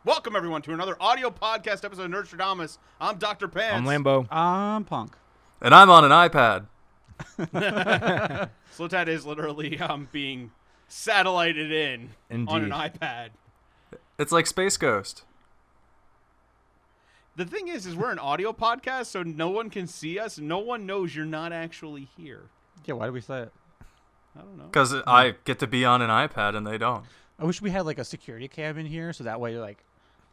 Welcome, everyone, to another audio podcast episode of Nerdstrodamus. I'm Dr. Pants. I'm Lambo. I'm Punk. And I'm on an iPad. Slowtad is literally being satellited in on an iPad. It's like Space Ghost. The thing is we're an audio podcast, so no one can see us. No one knows you're not actually here. Yeah, why do we say it? I don't know. Because I get to be on an iPad and they don't. I wish we had like a security cam in here, so that way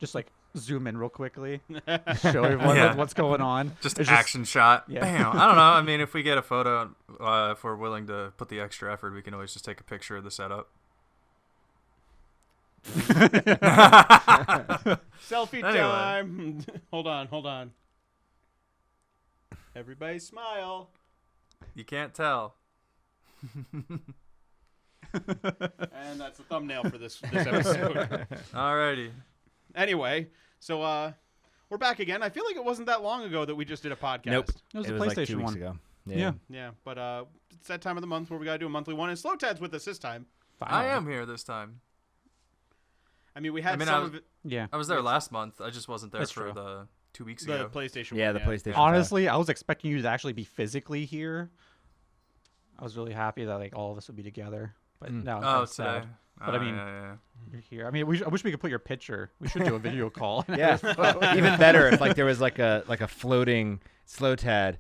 just zoom in real quickly, show everyone what's going on. Just action shot. Yeah. Bam. I don't know. I mean, if we get a photo, if we're willing to put the extra effort, we can always just take a picture of the setup. Selfie time. Hold on. Everybody smile. You can't tell. And that's the thumbnail for this episode. Alrighty. Anyway, so we're back again. I feel like it wasn't that long ago that we just did a podcast. Nope. It was the like PlayStation 2 weeks one. ago. Yeah. But it's that time of the month where we got to do a monthly one. And Slowtad's with us this time. Finally. I am here this time. I mean, we had I some was- of it. Yeah. I was there last month. I just wasn't there That's for true. the 2 weeks The ago. PlayStation Yeah, one. the PlayStation. Honestly, I was expecting you to actually be physically here. I was really happy that all of us would be together. But no, Oh, that's today. sad. But I mean, yeah. you're here. I mean, I wish we could put your picture. We should do a video call. Yeah. Even better if there was like a floating Slowtad,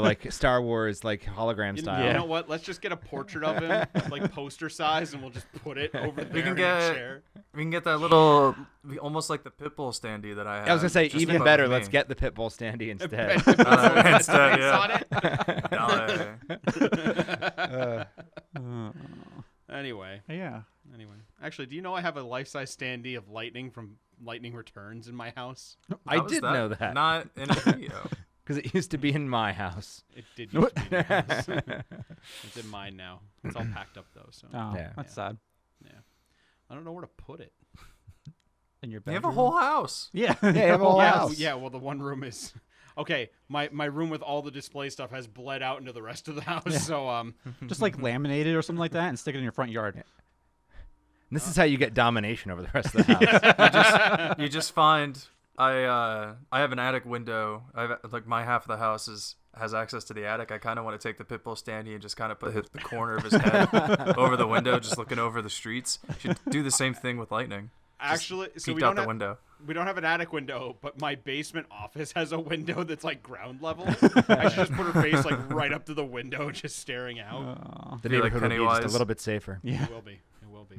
like Star Wars hologram style. You know what? Let's just get a portrait of him, like poster size, and we'll just put it over there in a chair. We can get that little, almost like the Pitbull standee that I have. I was gonna say just even above better. me. Let's get the Pitbull standee instead. Instead, yeah. Anyway. Yeah. Actually, do you know I have a life-size standee of Lightning from Lightning Returns in my house? I did know that. Not in a video. Because it used to be in my house. It did used to be in my house. It's in mine now. It's all packed up though. So Oh, Yeah. that's sad. yeah, I don't know where to put it. In your You bedroom. have a whole house. Yeah. Yeah, you have a whole Yeah, house. yeah. Well, the one room is okay. My room with all the display stuff has bled out into the rest of the house. Yeah. So Just laminate it or something like that and stick it in your front yard. And this is how you get domination over the rest of the house. You just find I have an attic window. My half of the house has access to the attic. I kind of want to take the Pitbull standee and just kind of hit the corner of his head over the window, just looking over the streets. Should do the same thing with Lightning. actually, so Peek we out don't the have, window. we don't have an attic window, but my basement office has a window that's ground level. I should just put her face right up to the window, just staring out. The Be like neighborhood will be just a Pennywise. little bit safer. Yeah. It will be. It will be.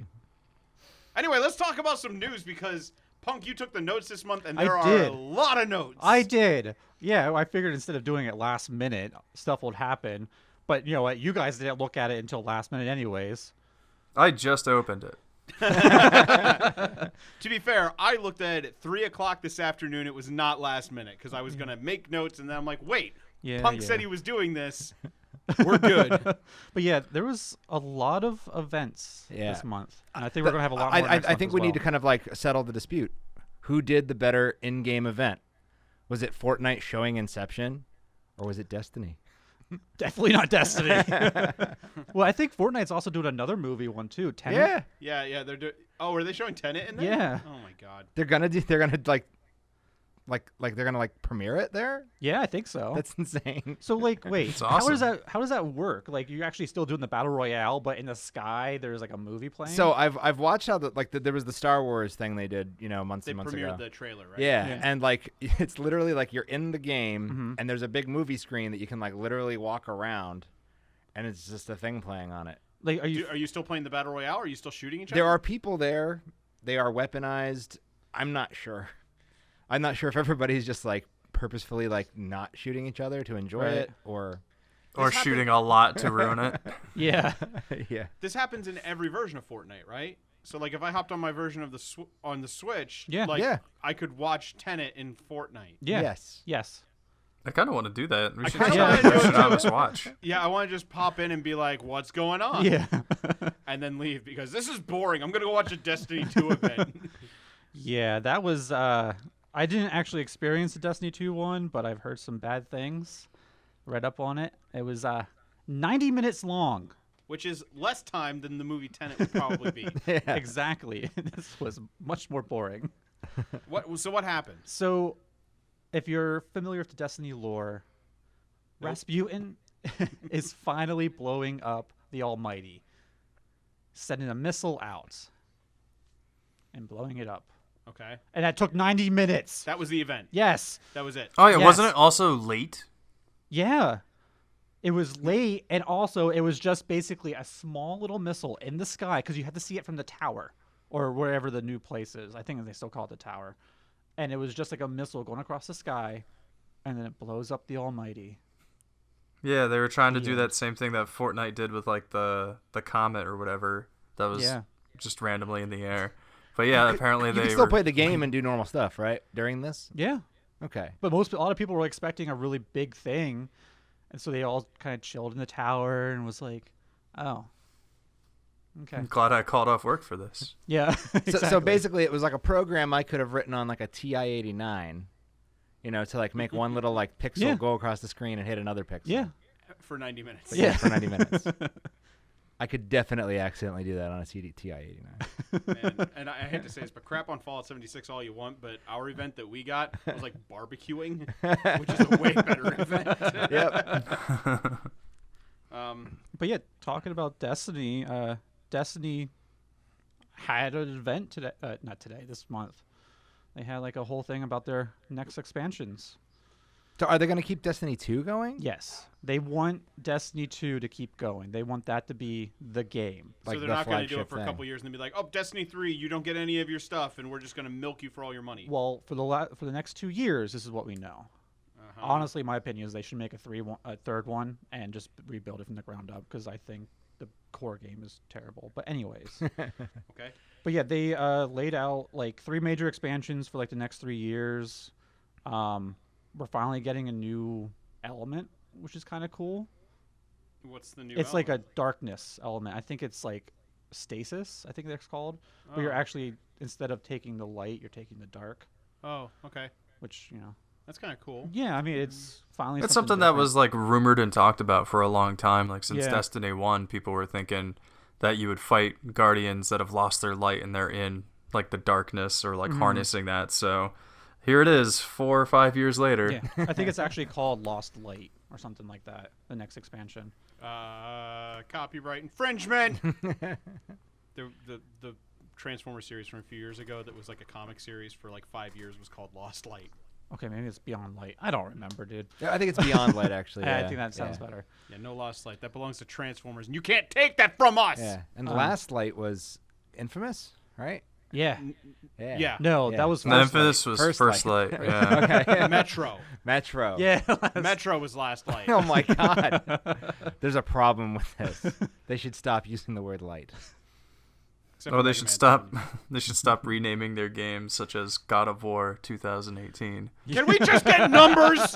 Anyway, let's talk about some news because Punk, you took the notes this month, and there are a lot of notes. I did. Yeah, I figured instead of doing it last minute, stuff would happen. But you know what? You guys didn't look at it until last minute anyways. I just opened it. To be fair, I looked at it at 3 o'clock this afternoon. It was not last minute because I was going to make notes, and then I'm like, wait, Punk said he was doing this. We're good. But yeah, there was a lot of events this month. And I think we're going to have a lot more next I month think as we well. need to kind of settle the dispute. Who did the better in-game event? Was it Fortnite showing Inception, or was it Destiny? Definitely not Destiny. Well, I think Fortnite's also doing another movie one too. Tenet? Yeah. They're doing. Oh, are they showing Tenet in there? Yeah. Oh my God. They're gonna premiere it there. Yeah, I think so. That's insane. So wait, It's how does awesome. that work? You're actually still doing the battle royale, but in the sky there's a movie playing. So I've watched how there was the Star Wars thing they did months They and months premiered ago. the trailer, right? Yeah, and it's literally you're in the game and there's a big movie screen that you can literally walk around, and it's just a thing playing on it. are you? Are you still playing the battle royale? Are you still shooting each other? There are people there. They are weaponized. I'm not sure. I'm not sure if everybody's just purposefully not shooting each other to enjoy it or Shooting a lot to ruin it. Yeah. yeah. This happens in every version of Fortnite, right? So if I hopped on my version of on the Switch, Yeah. I could watch Tenet in Fortnite. Yeah. Yes. I kind of want to do that. We should kinda start wanna a do it Nerdstrodamus watch. Yeah, I want to just pop in and be like, "What's going on?" Yeah. And then leave because this is boring. I'm gonna go watch a Destiny 2 event. Yeah, that was. I didn't actually experience the Destiny 2 one, but I've heard some bad things. Read up on it. It was 90 minutes long. Which is less time than the movie Tenet would probably be. Yeah. Exactly. This was much more boring. So what happened? So, if you're familiar with the Destiny lore, Nope. Rasputin is finally blowing up the Almighty, sending a missile out and blowing it up. Okay. And that took 90 minutes. That was the event. Yes. That was it. Oh yeah, Yes. wasn't it also late? Yeah. It was late, and also it was just basically a small little missile in the sky because you had to see it from the tower or wherever the new place is. I think they still call it the tower. And it was just like a missile going across the sky, and then it blows up the Almighty. Yeah, they were trying to do Yeah. that same thing that Fortnite did with like the comet or whatever that was just randomly in the air. But yeah, apparently You they can still were play the game and do normal stuff, right? During this? Yeah. Okay. But a lot of people were expecting a really big thing, and so they all kind of chilled in the tower and was like, "Oh, okay, I'm glad I called off work for this. yeah." So exactly. basically, it was like a program I could have written on like a TI-89, to like make one little like pixel Yeah. go across the screen and hit another pixel. yeah, For 90 minutes. But yeah, for 90 minutes. I could definitely accidentally do that on a TI-89. And I hate to say this, but crap on Fallout 76 all you want, but our event that we got was like barbecuing, which is a way better event. Yep. But yeah, talking about Destiny, Destiny had an event today. Not today, this month. They had like a whole thing about their next expansions. So are they going to keep Destiny 2 going? Yes, they want Destiny 2 to keep going. They want that to be the game. So Like they're the not going to do it flagship for a thing. couple years and then be like, oh, Destiny 3, you don't get any of your stuff, and we're just going to milk you for all your money. Well, for the next 2 years, this is what we know. Honestly, my opinion is they should make a third one and just rebuild it from the ground up because I think the core game is terrible. But anyways, Okay. but yeah, they laid out like 3 major expansions for like the next 3 years. We're finally getting a new element, which is kind of cool. What's the new It's like a element? darkness element. I think it's like stasis. I think that's called. Where you're Oh. actually, instead of taking the light, you're taking the dark. Oh, okay. Which That's kind of cool. yeah. I mean, it's finally. It's something that different. was like rumored and talked about for a long time. Like since Yeah. Destiny 1, people were thinking that you would fight guardians that have lost their light and they're in like the darkness or like harnessing that. So here it is 4 or 5 years later. Yeah, I think it's actually called Lost Light or something like that. The next expansion. Copyright infringement. the Transformer series from a few years ago that was like a comic series for like 5 years was called Lost Light. Okay, maybe it's Beyond Light. I don't remember, dude. Yeah, I think it's Beyond Light, actually. I yeah. think that sounds Yeah. better. Yeah, no Lost Light. That belongs to Transformers, and you can't take that from us. Yeah. And Last Light was Infamous, right? Yeah. Yeah. No, Yeah. that was No, First Light. Infamous was First First Light. Light. Yeah. Okay. Metro. Metro. Yeah. Metro was Last Light. Oh my God. There's a problem with this. They should stop using the word light. Except Oh, for they Mega should Man stop. 7. They should stop renaming their games, such as God of War 2018. Can we just get numbers?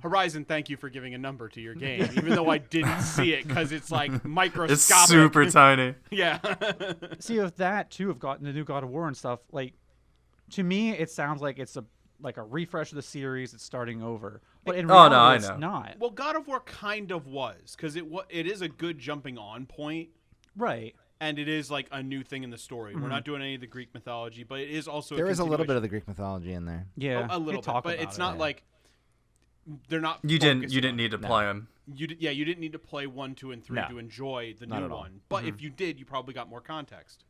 Horizon, thank you for giving a number to your game, even though I didn't see it because it's like microscopic. It's super tiny. Yeah. See, with that too, have gotten the new God of War and stuff. Like, to me, it sounds like it's a refresh of the series. It's starting over, but in Oh, reality, no, I it's know. not. Well, God of War kind of was because it is a good jumping on point, Right. and it is like a new thing in the story. We're not doing any of the Greek mythology, but it is also There is a little bit continuation- of the Greek mythology in there. Yeah. a they little bit, talk but about it's it. not like they're not. You didn't focusing on need to No. play them. You didn't need to play 1, 2, and 3 No. to enjoy the Not new at all. one. But if you did, you probably got more context.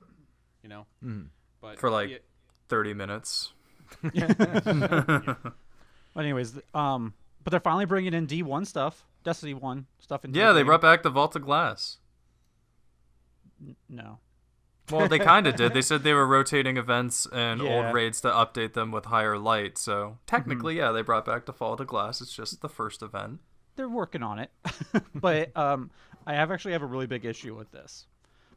You know. Mhm. But For like yeah, 30 minutes. But anyways, but they're finally bringing in D1 stuff, Destiny 1 stuff. Into Yeah, the they game. brought back the Vault of Glass. No. Well, they kind of did. They said they were rotating events and Yeah. old raids to update them with higher light. So technically, yeah, they brought back the Vault of Glass. It's just the first event. They're working on it. But I actually have a really big issue with this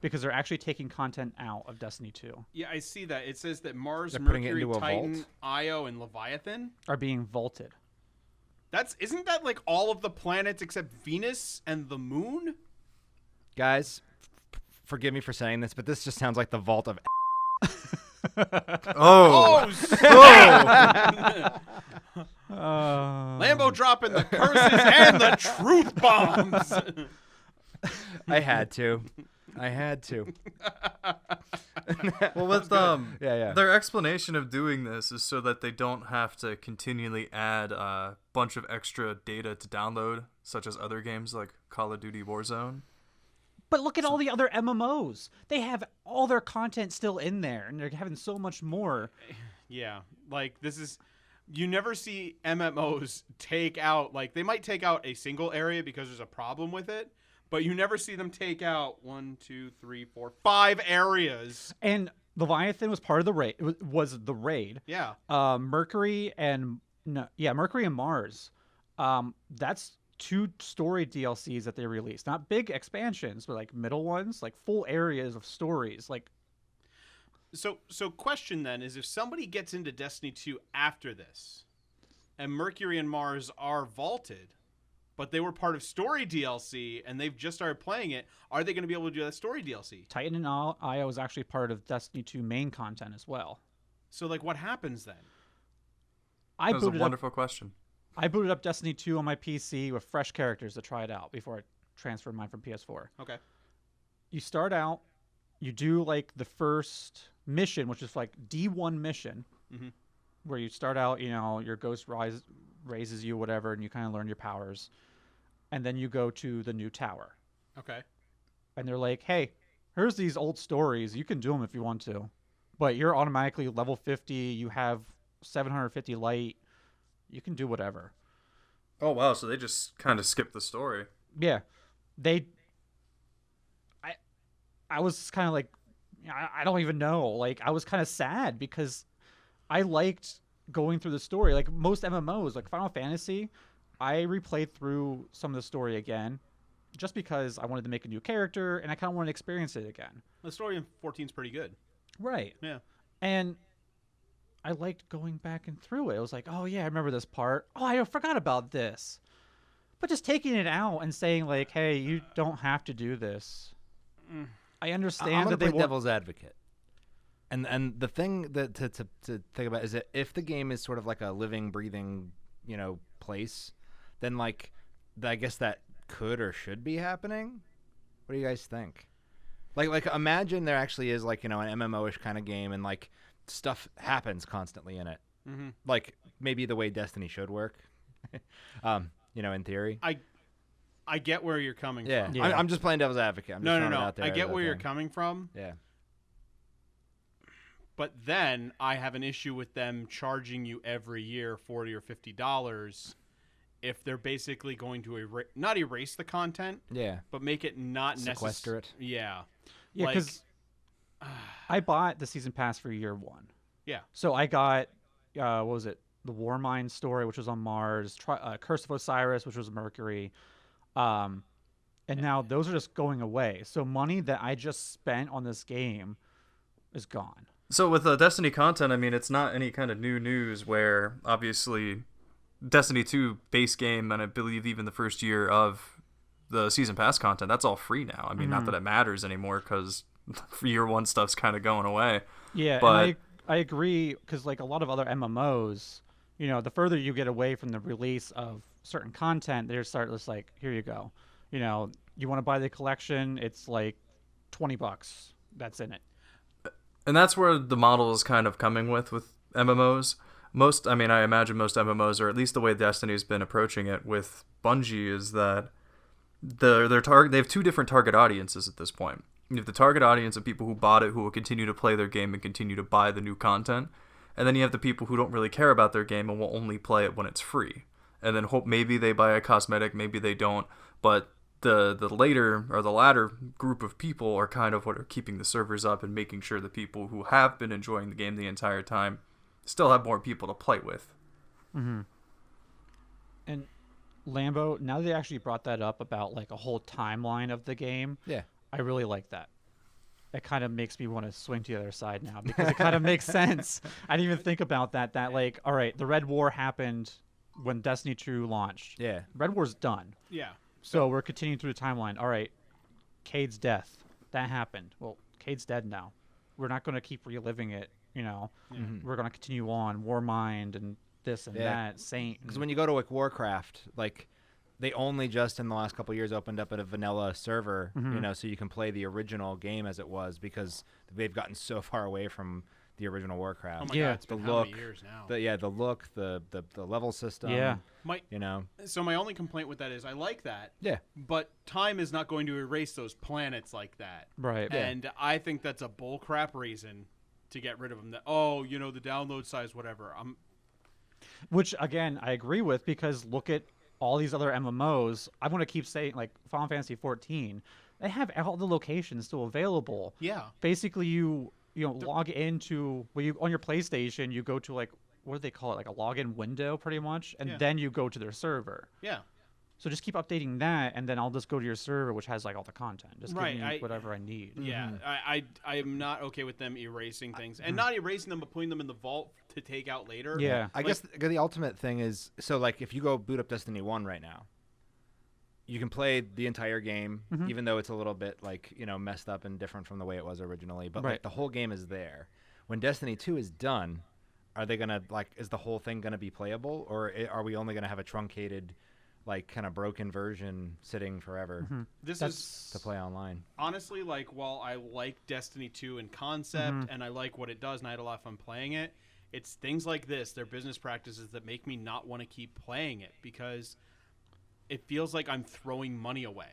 because they're actually taking content out of Destiny 2. yeah, I see that. It says that Mars, They're putting it Mercury, into a Titan, vault? Io, and Leviathan. Are being vaulted. Isn't that like all of the planets except Venus and the Moon? Guys, forgive me for saying this, but this just sounds like the vault of. Oh, snap! Uh, Lambo dropping the curses and the truth bombs. I had to. Well, with yeah. their explanation of doing this is so that they don't have to continually add a bunch of extra data to download, such as other games like Call of Duty Warzone. But look at all the other MMOs. They have all their content still in there, and they're having so much more. Yeah, like this is. You never see MMOs take out, like, they might take out a single area because there's a problem with it, but you never see them take out 5 areas. And Leviathan was part of the raid. Was the raid? Yeah. Mercury and Mars. That's 2 story DLCs that they released. Not big expansions, but like middle ones, like full areas of stories. Like, So question then is, if somebody gets into Destiny 2 after this, and Mercury and Mars are vaulted, but they were part of story DLC and they've just started playing it, are they going to be able to do that story DLC? Titan and Io was actually part of Destiny 2 main content as well. So like, what happens then? That was a wonderful question. I booted up Destiny 2 on my PC with fresh characters to try it out before I transferred mine from PS4. Okay. You start out, you do like the first mission, which is like D1 mission, where you start out, your ghost raises you, whatever, and you kind of learn your powers. And then you go to the new tower. Okay. And they're like, hey, here's these old stories. You can do them if you want to. But you're automatically level 50. You have 750 light. You can do whatever. Oh, wow. So they just kind of skipped the story. Yeah. I was kind of like, I don't even know. Like, I was kind of sad because I liked going through the story. Like most MMOs, like Final Fantasy, I replayed through some of the story again just because I wanted to make a new character and I kind of wanted to experience it again. The story in 14 is pretty good. Right. Yeah. And I liked going back and through it. It was like, oh, yeah, I remember this part. Oh, I forgot about this. But just taking it out and saying, like, hey, you don't have to do this. I understand I'm that play they devil's advocate. And the thing that to think about is that if the game is sort of like a living, breathing, place, then like I guess that could or should be happening. What do you guys think? Like imagine there actually is like an MMO-ish kind of game and like stuff happens constantly in it. Mm-hmm. Like maybe the way Destiny should work. In theory. I get where you're coming from. Yeah. I'm just playing devil's advocate. I'm just No. it out there I get where you're thing. coming from. Yeah. But then I have an issue with them charging you every year $40 or $50 if they're basically going to not erase the content, but make it not sequester it. Yeah. Yeah, because I bought the season pass for year 1. Yeah. So I got, what was it? The Warmind story, which was on Mars, Curse of Osiris, which was Mercury. And now those are just going away. So money that I just spent on this game is gone. So with the Destiny content, I mean, it's not any kind of new news where obviously Destiny 2 base game, and I believe even the first year of the season pass content, that's all free now. I mean, not that it matters anymore because year 1 stuff's kind of going away. Yeah, but and I agree because like a lot of other MMOs, the further you get away from the release of certain content, they start just like, here you go. You want to buy the collection, it's like $20. That's in it. And that's where the model is kind of coming with MMOs. I imagine most MMOs, or at least the way Destiny's been approaching it with Bungie, is that they have 2 different target audiences at this point. You have the target audience of people who bought it, who will continue to play their game and continue to buy the new content. And then you have the people who don't really care about their game and will only play it when it's free. And then hope maybe they buy a cosmetic, maybe they don't. But the latter group of people are kind of what are keeping the servers up and making sure the people who have been enjoying the game the entire time still have more people to play with. Mm-hmm. And Lambo, now they actually brought that up about like a whole timeline of the game. Yeah. I really like that. It kind of makes me want to swing to the other side now because it kind of makes sense. I didn't even think about that like, all right, the Red War happened when Destiny 2 launched. Yeah. Red War's done. Yeah. So we're continuing through the timeline. All right, Cade's death. That happened. Well, Cade's dead now. We're not going to keep reliving it, We're going to continue on. Warmind and this and that. Saint. Because when you go to like Warcraft, like they only just in the last couple of years opened up at a vanilla server, so you can play the original game as it was, because they've gotten so far away from the original Warcraft. Oh my Yeah. god, it's been how many years now? The look, the level system. Yeah. So my only complaint with that is I like that. Yeah. But time is not going to erase those planets like that. Right. And I think that's a bullcrap reason to get rid of them. That the download size, whatever. Which again, I agree with, because look at all these other MMOs. I want to keep saying, like Final Fantasy 14, they have all the locations still available. Yeah. Basically, you log into on your PlayStation, you go to what do they call it, like a login window, pretty much, and then you go to their server. Yeah. So just keep updating that, and then I'll just go to your server, which has all the content. Just give me whatever I need. Yeah, I am not okay with them erasing things, and not erasing them, but putting them in the vault to take out later. Yeah. I guess the ultimate thing is, so if you go boot up Destiny 1 right now, you can play the entire game, even though it's a little bit messed up and different from the way it was originally. But the whole game is there. When Destiny 2 is done, are they gonna is the whole thing gonna be playable, or are we only gonna have a truncated, kind of broken version sitting forever This is to play online? Honestly, while I like Destiny 2 in concept and I like what it does, and I had a lot of fun playing it, it's things like this, their business practices, that make me not want to keep playing it, because it feels like I'm throwing money away,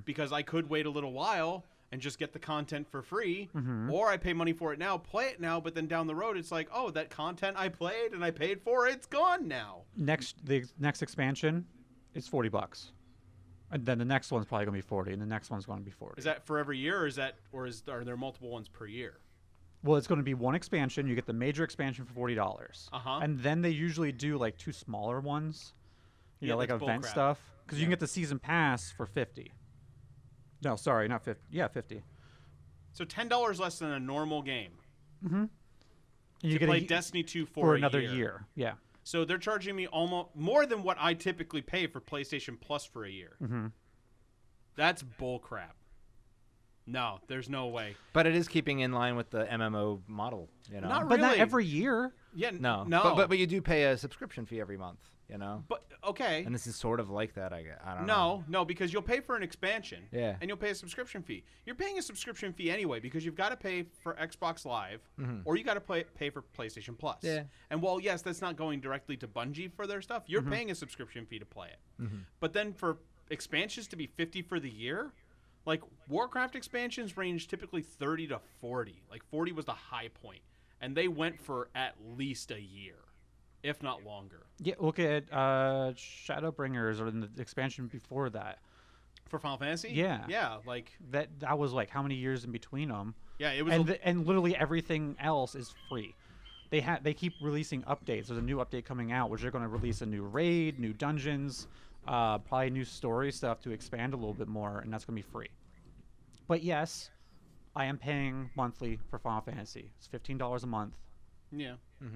because I could wait a little while and just get the content for free, or I pay money for it now, play it now, but then down the road it's like, oh, that content I played and I paid for, it's gone now. The next expansion is $40, and then the next one's probably gonna be 40, and the next one's gonna be 40. Is that for every year, or are there multiple ones per year? Well, it's going to be one expansion. You get the major expansion for $40, and then they usually do 2 smaller ones, like that's event bullcrap. stuff, because you can get the season pass for 50. No, sorry, not 50. Yeah, 50. So $10 less than a normal game. And you to get play Destiny 2 for a another year. Yeah. So they're charging me almost more than what I typically pay for PlayStation Plus for a year. That's bullcrap. No, there's no way. But it is keeping in line with the MMO model, Not But not really. every year. Yeah, No. no. But you do pay a subscription fee every month, But okay. And this is sort of like that, I guess. I don't know. No, because you'll pay for an expansion. Yeah. And you'll pay a subscription fee. You're paying a subscription fee anyway, because you've got to pay for Xbox Live, or you got to pay for PlayStation Plus. Yeah. And while yes, that's not going directly to Bungie for their stuff, you're paying a subscription fee to play it. But then for expansions to be $50 for the year, Warcraft expansions range typically 30 to 40. 40 was the high point, and they went for at least a year, if not longer. Yeah, look at Shadowbringers, or the expansion before that. For Final Fantasy? Yeah. Yeah, That was how many years in between them? yeah, it was And literally everything else is free. They keep releasing updates. There's a new update coming out, which they're going to release a new raid, new dungeons, probably new story stuff to expand a little bit more, and that's going to be free. But yes, I am paying monthly for Final Fantasy. It's $15 a month. yeah. But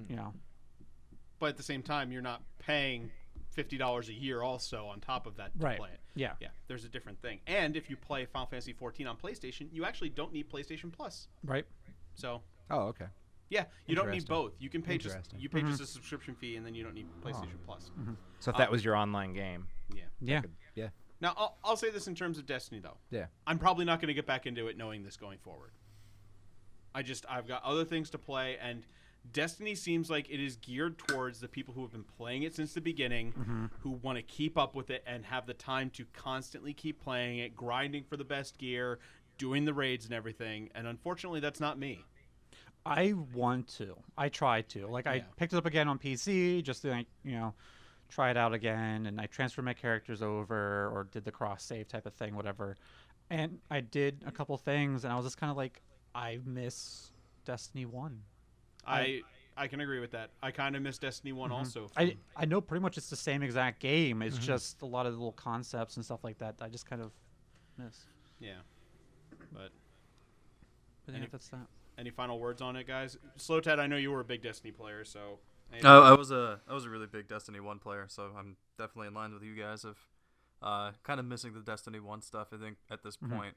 But at the same time, you're not paying $50 a year also on top of that to Right. play it. Yeah. Yeah, there's a different thing. And if you play Final Fantasy 14 on PlayStation, you actually don't need PlayStation Plus. Right. So, Oh, okay. yeah, you don't need Interesting. both. You can pay just Interesting. you pay just a subscription fee, and then you don't need PlayStation Plus. So if that was your online game, Yeah. Yeah. yeah. Now, I'll say this in terms of Destiny, though. Yeah. I'm probably not going to get back into it knowing this going forward. I've got other things to play, and Destiny seems like it is geared towards the people who have been playing it since the beginning, who want to keep up with it and have the time to constantly keep playing it, grinding for the best gear, doing the raids and everything. And unfortunately, that's not me. I want to. I try to. I Yeah. picked it up again on PC just to, try it out again, and I transferred my characters over or did the cross save type of thing, whatever. And I did a couple things, and I was just kind of like, I miss Destiny 1. I can agree with that. I kind of miss Destiny 1 also. I know pretty much it's the same exact game. It's just a lot of little concepts and stuff like that I just kind of miss. Yeah. But But yeah, that's that. any final words on it, guys? Slow Ted, I know you were a big Destiny player, so... I was a really big Destiny 1 player, so I'm definitely in line with you guys of kind of missing the Destiny 1 stuff, I think, at this point.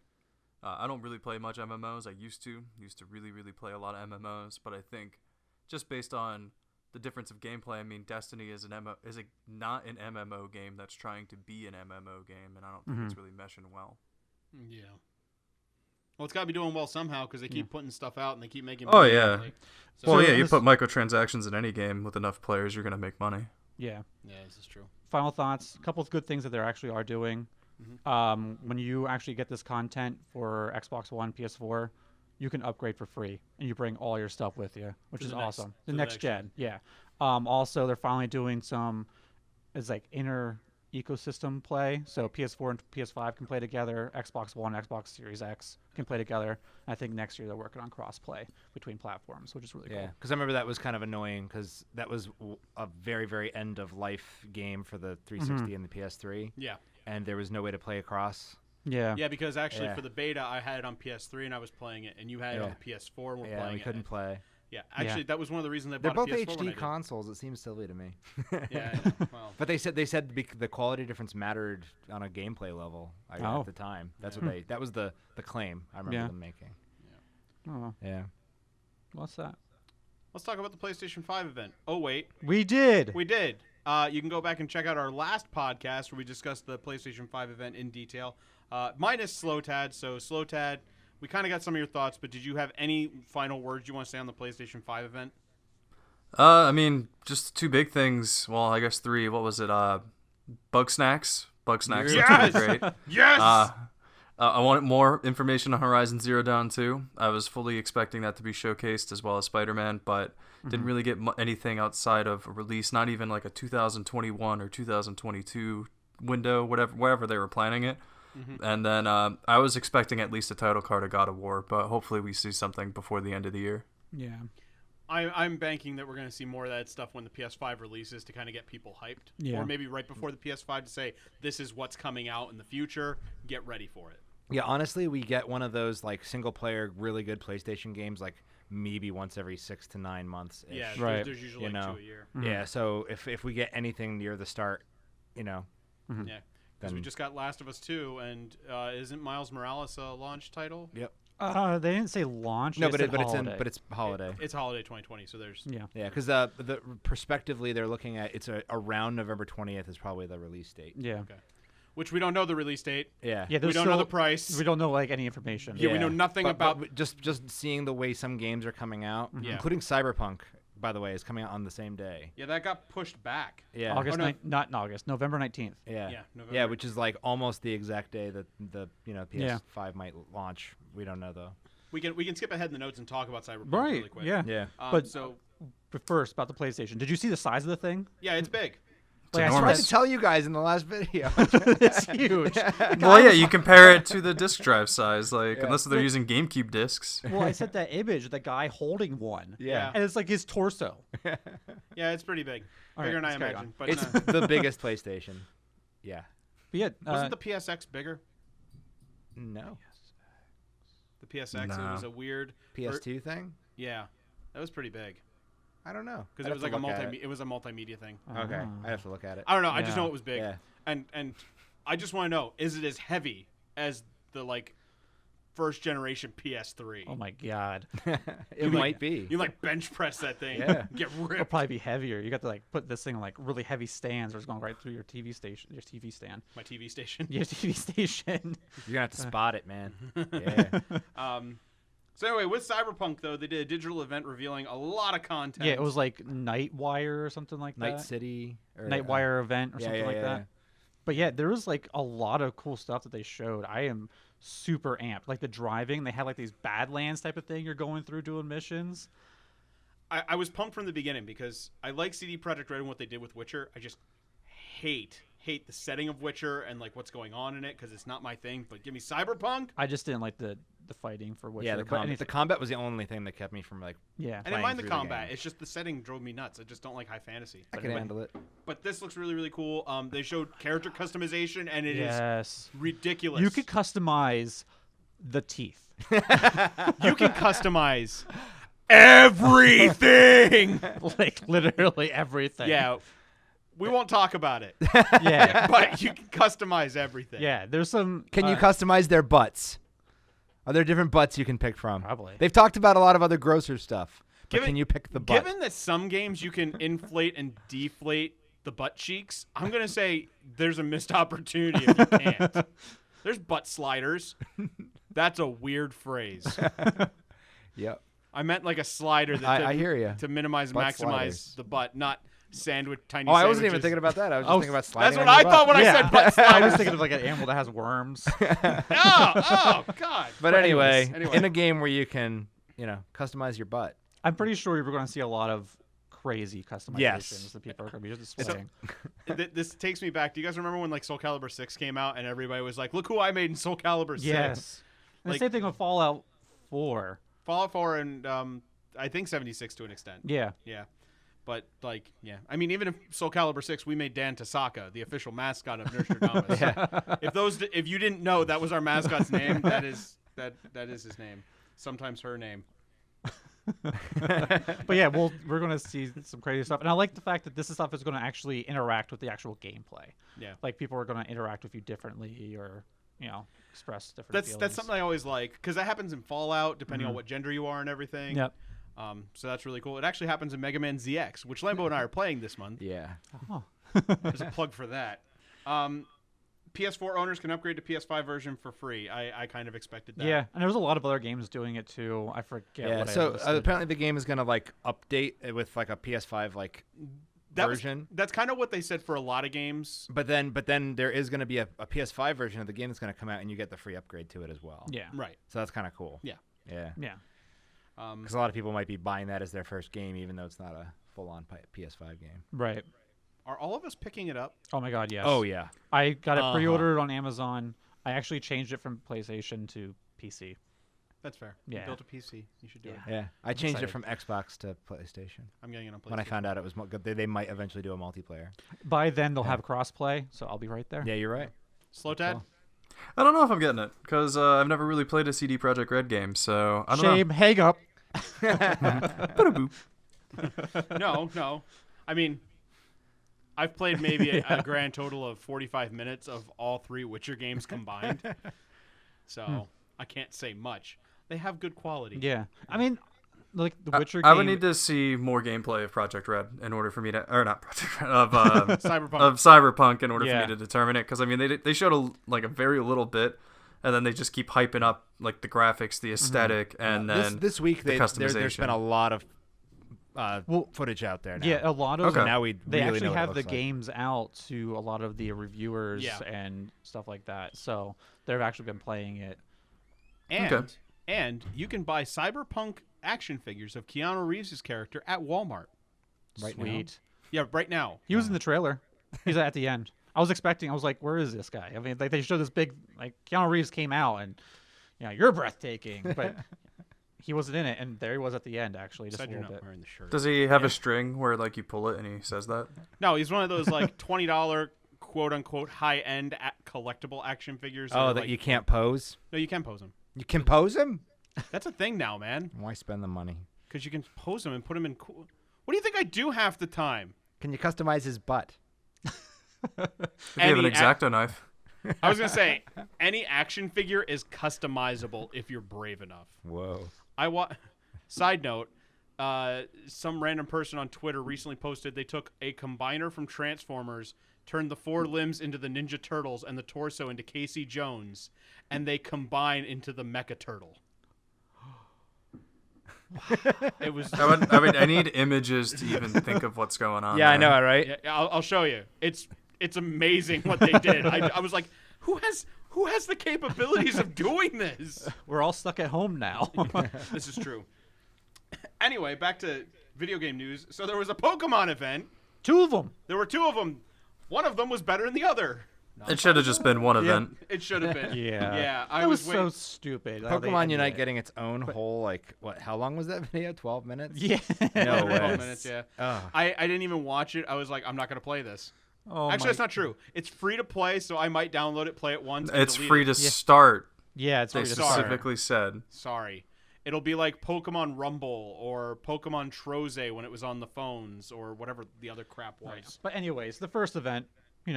I don't really play much MMOs. I used to really, really play a lot of MMOs, but I think just based on the difference of gameplay. I mean, Destiny is not an MMO game that's trying to be an MMO game, and I don't think it's really meshing well. Yeah. Well, it's got to be doing well somehow because they keep putting stuff out and they keep making. Oh money yeah. monthly. So Well, yeah, you put microtransactions in any game with enough players, you're gonna make money. Yeah. Yeah, this is true. Final thoughts. A couple of good things that they actually are doing. When you actually get this content for Xbox One, PS4, you can upgrade for free, and you bring all your stuff with you, which For is the next- awesome. for The next gen, yeah. Also, they're finally doing some, it's like inner ecosystem play. So PS4 and PS5 can play together. Xbox One, Xbox Series X can play together. I think next year they're working on cross-play between platforms, which is really Yeah, cool. because I remember that was kind of annoying because that was a very, very end of life game for the 360 and the PS3, Yeah. and there was no way to play across. Yeah. Yeah, because actually Yeah. for the beta, I had it on PS3 and I was playing it, and you had it on Yeah. the PS4 and we're Yeah, playing we it. couldn't play. Yeah, actually, that was one of the reasons I They're bought both a PS4 when I HD did. consoles. It seems silly to me. Yeah, I know. Well, But they said the quality difference mattered on a gameplay level at the time. That's what that was the claim I remember them making. Oh, Yeah. what's that? let's talk about the PlayStation 5 event. Oh, wait. We did. We did. You can go back and check out our last podcast where we discussed the PlayStation 5 event in detail. Minus Slowtad. So, Slowtad, we kind of got some of your thoughts, but did you have any final words you want to say on the PlayStation 5 event? I mean, just two big things. Well, I guess three. What was it? Bug Snacks. Bug Snacks looked really great. Yes! I wanted more information on Horizon Zero Dawn 2. I was fully expecting that to be showcased as well as Spider-Man, but didn't really get anything outside of a release, not even like a 2021 or 2022 window, wherever they were planning it. And then I was expecting at least a title card of God of War, but hopefully we see something before the end of the year. Yeah. I'm banking that we're going to see more of that stuff when the PS5 releases to kind of get people hyped. Yeah. Or maybe right before the PS5 to say, this is what's coming out in the future. Get ready for it. Yeah, honestly, we get one of those like single-player, really good PlayStation games like maybe once every 6 to 9 months. Yeah, Right. there's usually You like know. 2 a year. Yeah, so if we get anything near the start, you know, Yeah, because we just got Last of Us 2, and isn't Miles Morales a launch title? yep. They didn't say launch. No, they but said it's holiday. it's holiday. It's holiday 2020, so there's... Yeah. Yeah, because the prospectively they're looking at it's around November 20th is probably the release date. Yeah. Okay. Which we don't know the release date. Yeah. Yeah. We there's don't know still- the price. We don't know like any information. Yeah, we know nothing about... but just seeing the way some games are coming out, Yeah. including Cyberpunk, by the way, is coming out on the same day. Yeah, that got pushed back. Yeah. August Oh, no. Not in August. November 19th. Yeah. Yeah, November. Yeah, which is like almost the exact day that the PS5 might launch. We don't know though. We can skip ahead in the notes and talk about Cyberpunk Right. really quick. Yeah. Yeah. But so But first, about the PlayStation. Did you see the size of the thing? yeah, it's big. Like, I I tried enormous. to tell you guys in the last video. it's huge. Well, yeah, you compare it to the disc drive size, like unless they're using GameCube discs. Well, I sent that image of the guy holding one. Yeah. And it's like his torso. Yeah, it's pretty big. All Bigger right, than I let's carry imagined. But It's the biggest PlayStation. Yeah. But yeah, wasn't the PSX bigger? No. The PSX, No. it was a weird... PS2 thing? Yeah, that was pretty big. I don't know. Because it was like it was a multimedia thing. Okay. Ah. I have to look at it. I don't know. I just Yeah. know it was big. Yeah. And I just want to know, is it as heavy as the like first generation PS3? Oh my god. It might be. You like bench press that thing. Yeah. Get It'll ripped. probably be heavier. You got to like put this thing on like really heavy stands, or it's going right through your TV station, your TV stand, My TV station. your TV station. You're gonna have to spot it, man. Yeah. So anyway, with Cyberpunk though, they did a digital event revealing a lot of content. Yeah, it was like Nightwire or something like Night that. City. Or, Nightwire event or yeah, something yeah, like yeah, that. yeah. But yeah, there was like a lot of cool stuff that they showed. I am super amped. Like the driving, they had like these Badlands type of thing you're going through doing missions. I was pumped from the beginning because I like CD Projekt Red and what they did with Witcher. I just hate the setting of Witcher and like what's going on in it because it's not my thing. But give me Cyberpunk. I just didn't like the fighting for Witcher. Yeah, but the combat was the only thing that kept me from like. yeah. I didn't playing mind the through the combat. game. It's just the setting drove me nuts. I just don't like high fantasy. I can handle it. But this looks really, really cool. They showed character customization, and it is Yes. ridiculous. You could customize the teeth. You can customize everything. Like literally everything. Yeah, we won't talk about it, Yeah. but you can customize everything. Yeah. There's some. Can you customize their butts? Are there different butts you can pick from? Probably. They've talked about a lot of other grosser stuff. can you pick the butt? Given that some games you can inflate and deflate the butt cheeks, I'm gonna say there's a missed opportunity if you can't. There's butt sliders. That's a weird phrase. Yep. I meant like a slider that I hear you. to minimize, Butt maximize sliders. the butt, not tiny Oh, sandwiches. I wasn't even thinking about that. I was just thinking about sliding. That's what on I your thought butt. when I said butt I sliders. was thinking of like an animal that has worms. oh, God. But anyway, anyways. in a game where you can, customize your butt. I'm pretty sure we're going to see a lot of crazy customizations Yes. that people are going to be displaying. This takes me back. Do you guys remember when like Soul Calibur 6 came out and everybody was like, "Look who I made in Soul Calibur 6." Yes. And Like- the same thing with Fallout 4. Fallout 4 and I think 76 to an extent. Yeah. Yeah. But I mean, even if Soul Calibur 6, we made Dan Tasaka the official mascot of Nerdstrodamus. If you didn't know that was our mascot's name, that is his name. Sometimes her name. But yeah, we're going to see some crazy stuff. And I like the fact that this stuff is going to actually interact with the actual gameplay. Yeah. Like people are going to interact with you differently or, express different feelings. That's something I always like because that happens in Fallout depending on what gender you are and everything. Yep. So that's really cool. It actually happens in Mega Man ZX, which Lambo and I are playing this month. Yeah. Oh. There's a plug for that. PS4 owners can upgrade to PS5 version for free. I kind of expected that. Yeah, and there's a lot of other games doing it too. I forget Yeah. what I So listed. apparently the game is gonna update it with a PS5 version. That's kind of what they said for a lot of games. But then there is gonna be a PS5 version of the game that's gonna come out, and you get the free upgrade to it as well. Yeah. Right. So that's kind of cool. Yeah. Yeah. Yeah. Because a lot of people might be buying that as their first game, even though it's not a full-on PS5 game. Right. Are all of us picking it up? Oh my God, yes. Oh yeah. I got it Uh-huh. pre-ordered on Amazon. I actually changed it from PlayStation to PC. That's fair. Yeah. You built a PC. You should do it. Yeah. I changed it excited. from Xbox to PlayStation I'm getting it on PlayStation. when I found out it was they might eventually do a multiplayer. By then they'll have crossplay, so I'll be right there. Yeah, you're right. Slow Tad? Cool. I don't know if I'm getting it because I've never really played a CD Projekt Red game, so I don't Shame. Hang up. know. No. I mean, I've played maybe a grand total of 45 minutes of all three Witcher games combined. So I can't say much. They have good quality. Yeah. I mean, like the Witcher I game. would need to see more gameplay of Project Red in order for me to, or not Project Red, of Cyberpunk. of Cyberpunk in order for Yeah. me to determine it. Because I mean, they showed a very little bit, and then they just keep hyping up the graphics, the aesthetic, and then this week the there's customization. been a lot of footage out there now. Yeah, a lot of Okay. So now we they really actually know what it have the looks like. games out to a lot of the reviewers Yeah. and stuff like that. So they've actually been playing it. And you can buy Cyberpunk action figures of Keanu Reeves' character at Walmart. Right now? Sweet. Yeah, right now. He was in the trailer. He's at the end. I was like, where is this guy? I mean, they showed this big, Keanu Reeves came out and, you're breathtaking, but he wasn't in it, and there he was at the end, actually, just a Said you're little not bit. wearing the shirt. Does he have a string where you pull it and he says that? No, he's one of those $20 quote unquote high end collectible action figures. Oh, that you can't pose? No, you can pose them. You can pose him? That's a thing now, man. Why spend the money? Because you can pose them and put them in cool. What do you think I do half the time? Can you customize his butt? If you have an X-Acto knife. I was gonna say any action figure is customizable if you're brave enough. Whoa. Side note, some random person on Twitter recently posted they took a combiner from Transformers, turned the 4 limbs into the Ninja Turtles and the torso into Casey Jones, and they combine into the Mecha Turtle. It was. I need images to even think of what's going on. Yeah, I there. know, right? Yeah, I'll show you. It's amazing what they did. I was like, who has the capabilities of doing this? We're all stuck at home now. This is true. Anyway, back to video game news. So there was a Pokemon event. 2 of them. There were 2 of them. One of them was better than the other. It should have just been one event. It should have been. Yeah. Yeah. I It was waiting. so stupid. how they Pokemon ended Unite it. getting its own whole, how long was that video? 12 minutes? Yeah. No way. 12 minutes, yeah. Ugh. I didn't even watch it. I was like, I'm not going to play this. Oh, Actually, my- that's not true. It's free to play, so I might download it, play it once. and It's delete free it. to start. Yeah, it's They really Sorry. specifically said. Sorry. It'll be like Pokemon Rumble or Pokemon Troze when it was on the phones or whatever the other crap was. But anyways, the first event, they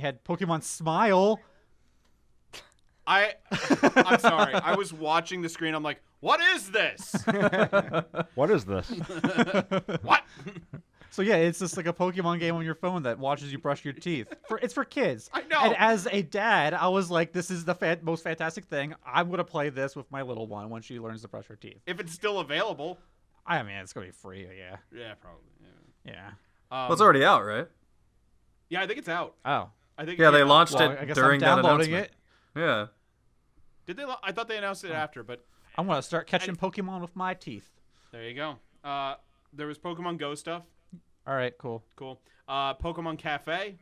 had Pokemon Smile. I'm sorry. I was watching the screen. I'm like, What is this? What is this? What? So yeah, it's just like a Pokemon game on your phone that watches you brush your teeth. It's for kids. I know. And as a dad, I was like, this is the most fantastic thing. I'm gonna play this with my little one when she learns to brush her teeth. If it's still available. I mean, it's gonna be free. Yeah. Yeah, probably. Yeah. Well, it's already out, right? Yeah, I think it's out. Oh. I think. Yeah, they launched Well, I it guess during I'm that downloading announcement. it. Yeah. Did they? I thought they announced it after, but I'm gonna start catching Pokemon with my teeth. there you go. There was Pokemon Go stuff. All right, cool. Cool. Pokemon Cafe.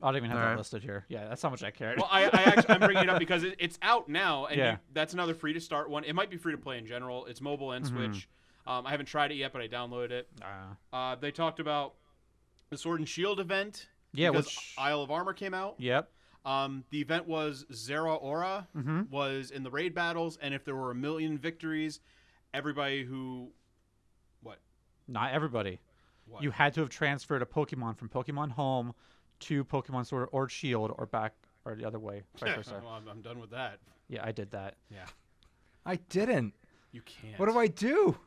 I don't even have All that right. listed here. Yeah, that's how much I cared. Well, I'm bringing it up because it's out now, and Yeah. that's another free to start one. It might be free to play in general. It's mobile and Switch. I haven't tried it yet, but I downloaded it. They talked about the Sword and Shield event. Yeah, because which- Isle of Armor came out. Yep. The event was Zera Aura was in the raid battles, and if there were 1,000,000 victories, everybody who, what? Not everybody. What? You had to have transferred a Pokemon from Pokemon Home to Pokemon Sword or Shield or back or the other way. Vice versa. Well, I'm done with that. Yeah, I did that. Yeah, I didn't. you can't. What do I do?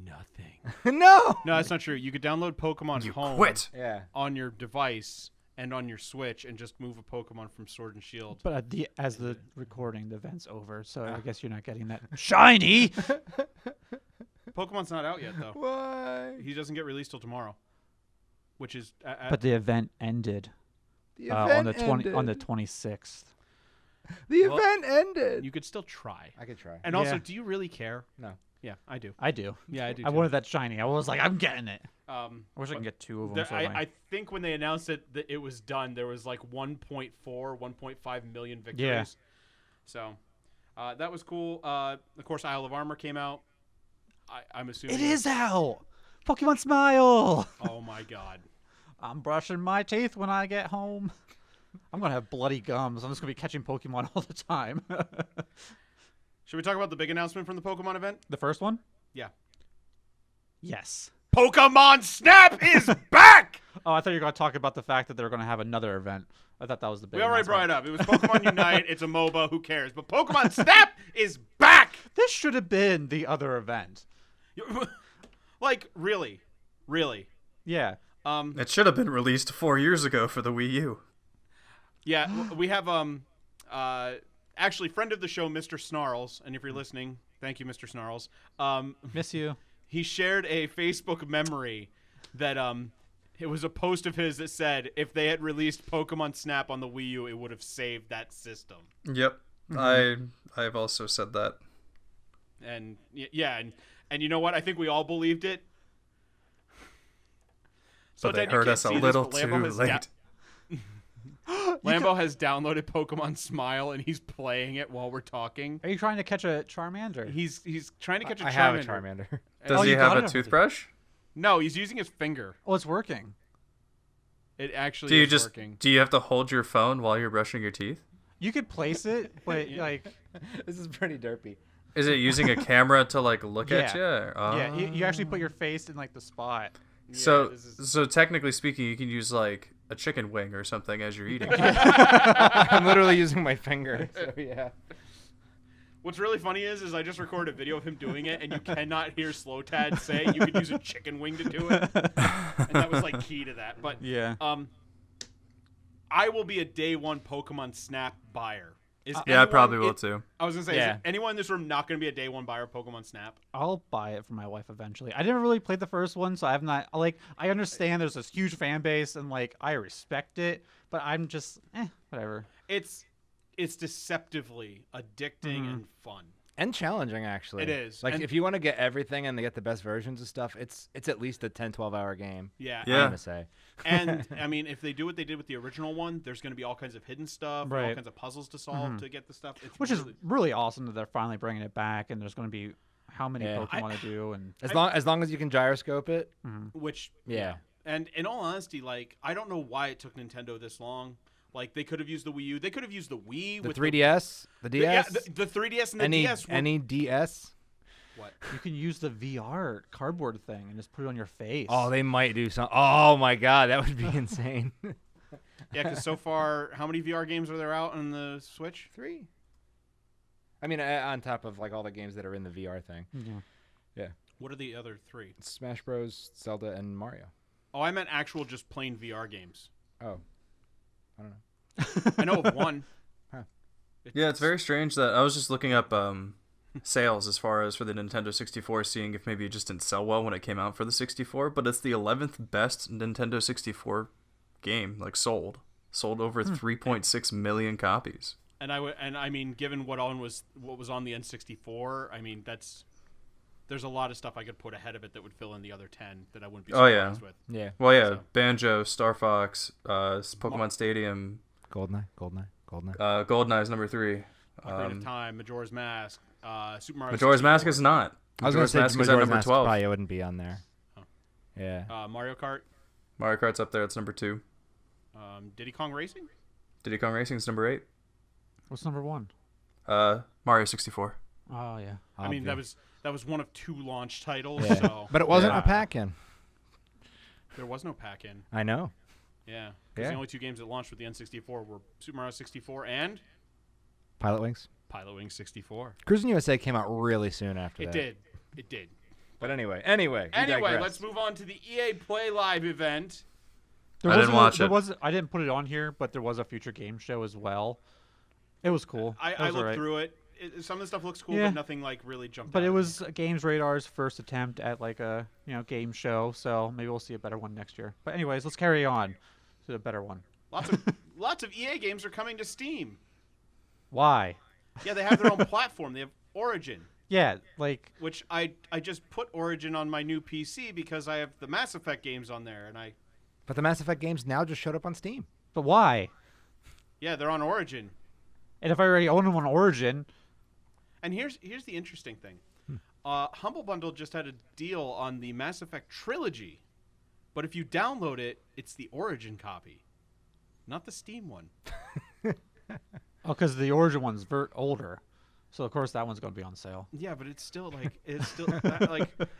Nothing. No. No, that's not true. You could download Pokemon You Home quit. Yeah. on your device and on your Switch, and just move a Pokemon from Sword and Shield. But as the recording, the event's over, so I guess you're not getting that shiny. Pokemon's not out yet, though. Why? He doesn't get released till tomorrow, which is But the event ended The on the event on the ended. 26th. The Well, event ended. you could still try. I could try. And also, Yeah. do you really care? No. Yeah, I do. I do. Yeah, I do. I too. wanted that shiny. I was like, I'm getting it. I wish I but can get two of them. I think when they announced it that it was done, there was like 1.4, 1.5 million victories. Yeah. So that was cool. Of course, Isle of Armor came out. I'm assuming It is out. Pokemon Smile. Oh my god. I'm brushing my teeth when I get home. I'm gonna have bloody gums. I'm just gonna be catching Pokemon all the time. Should we talk about the big announcement from the Pokemon event? The first one? Yeah. Yes. Pokemon Snap is back! Oh, I thought you were gonna talk about the fact that they're gonna have another event. I thought that was the big. We already brought announcement. it up. It was Pokemon Unite. It's a MOBA. Who cares? But Pokemon Snap is back! This should have been the other event. Like, really? Really? Yeah. It should have been released 4 years ago for the Wii U. Yeah, we have actually friend of the show, Mr. Snarls, and if you're listening, thank you, Mr. Snarls. Miss you. He shared a Facebook memory that it was a post of his that said if they had released Pokemon Snap on the Wii U, it would have saved that system. Yep. I've also said that. And yeah, and you know what? I think we all believed it. So But they Ted, you heard can't us a see this, little but Lambo too has late. Lambo has downloaded Pokemon Smile and he's playing it while we're talking. Are you trying to catch a Charmander? He's trying to catch a Charmander. I have a Charmander. Does Oh, he you have got a it already. toothbrush? No, he's using his finger. Oh, it's working. It actually Do you is just working. do you have to hold your phone while you're brushing your teeth? You could place it, but Yeah. like, This is pretty derpy. Is it using a camera to like look at Yeah. you? Or- yeah, you actually put your face in like the spot. Yeah, So this is- so technically speaking, you can use like a chicken wing or something as you're eating. I'm literally using my finger. So yeah. What's really funny is I just recorded a video of him doing it, and you cannot hear Slowtad say you could use a chicken wing to do it, and that was like key to that. But Yeah. I will be a day one Pokemon Snap buyer. Is Yeah, I anyone probably will too. I was gonna say, Yeah. is anyone in this room not gonna be a day one buyer of Pokemon Snap? I'll buy it for my wife eventually. I didn't really play the first one, so I have not like. I understand there's this huge fan base, and like I respect it, but I'm just whatever. It's deceptively addicting and fun. And challenging, actually. It is. Like, And- if you want to get everything and to get the best versions of stuff, it's at least a 10, 12-hour game. Yeah. Yeah. I'm going to say. And I mean, if they do what they did with the original one, there's going to be all kinds of hidden stuff, and all Right. kinds of puzzles to solve to get the stuff. It's Which really, is really awesome that they're finally bringing it back, and there's going to be how many Yeah. Pokemon to do, and As long as you can gyroscope it. which Yeah. And in all honesty, like I don't know why it took Nintendo this long. Like they could have used the Wii U. They could have used the Wii The with 3DS, the DS, yeah, the 3DS and the any DS. Were, any DS. what? you can use the VR cardboard thing and just put it on your face. Oh, they might do something. Oh my god, that would be insane. Yeah, because so far, how many VR games are there out on the Switch? 3. I mean, on top of like all the games that are in the VR thing. Yeah. What are the other 3? Smash Bros, Zelda, and Mario. Oh, I meant actual just plain VR games. Oh, I don't know. I know of one. Huh. Yeah, it's very strange that I was just looking up sales as far as for the Nintendo 64, seeing if maybe it just didn't sell well when it came out for the 64, but it's the 11th best Nintendo 64 game, like sold over 3.6 million copies. And I mean, given what was on the N64, I mean there's a lot of stuff I could put ahead of it that would fill in the other 10 that I wouldn't be surprised with. Yeah. Well, yeah, So. Banjo, Star Fox, Pokemon Stadium, GoldenEye. GoldenEye is number 3. Ocarina of Time, Majora's Mask, Super Mario. Majora's 64. Mask is not. I was going to say Mask is at Majora's number Mask 12. probably wouldn't be on there. Oh. Yeah. Mario Kart, Mario Kart's up there. It's number 2. Diddy Kong Racing. Diddy Kong Racing is number 8. What's number 1? Mario 64. Oh yeah. I mean, that was one of 2 launch titles, Yeah. so But it wasn't yeah. a pack-in. There was no pack-in. I know. Yeah, because Yeah. the only 2 games that launched with the N64 were Super Mario 64 and Pilot Wings. Pilot Wings 64. Cruising USA came out really soon after It that. did. But anyway. Anyway, digress. let's move on to the EA Play Live event. I didn't watch it. I didn't put it on here, but there was a future game show as well. It was cool. I looked through it. Some of the stuff looks cool, Yeah. but nothing like really jumped But out it at me. was Games Radar's first attempt at like a game show, so maybe we'll see a better one next year. But anyways, let's carry on to the better one. Lots of EA games are coming to Steam. Why? Yeah, they have their own platform. They have Origin, Yeah, like which I just put Origin on my new PC because I have the Mass Effect games on there, and But the Mass Effect games now just showed up on Steam. but why? they're on Origin. And if I already own them on Origin, And here's the interesting thing. Humble Bundle just had a deal on the Mass Effect trilogy, but if you download it, it's the Origin copy, not the Steam one. because the Origin one's older, so of course that one's going to be on sale. Yeah, but it's still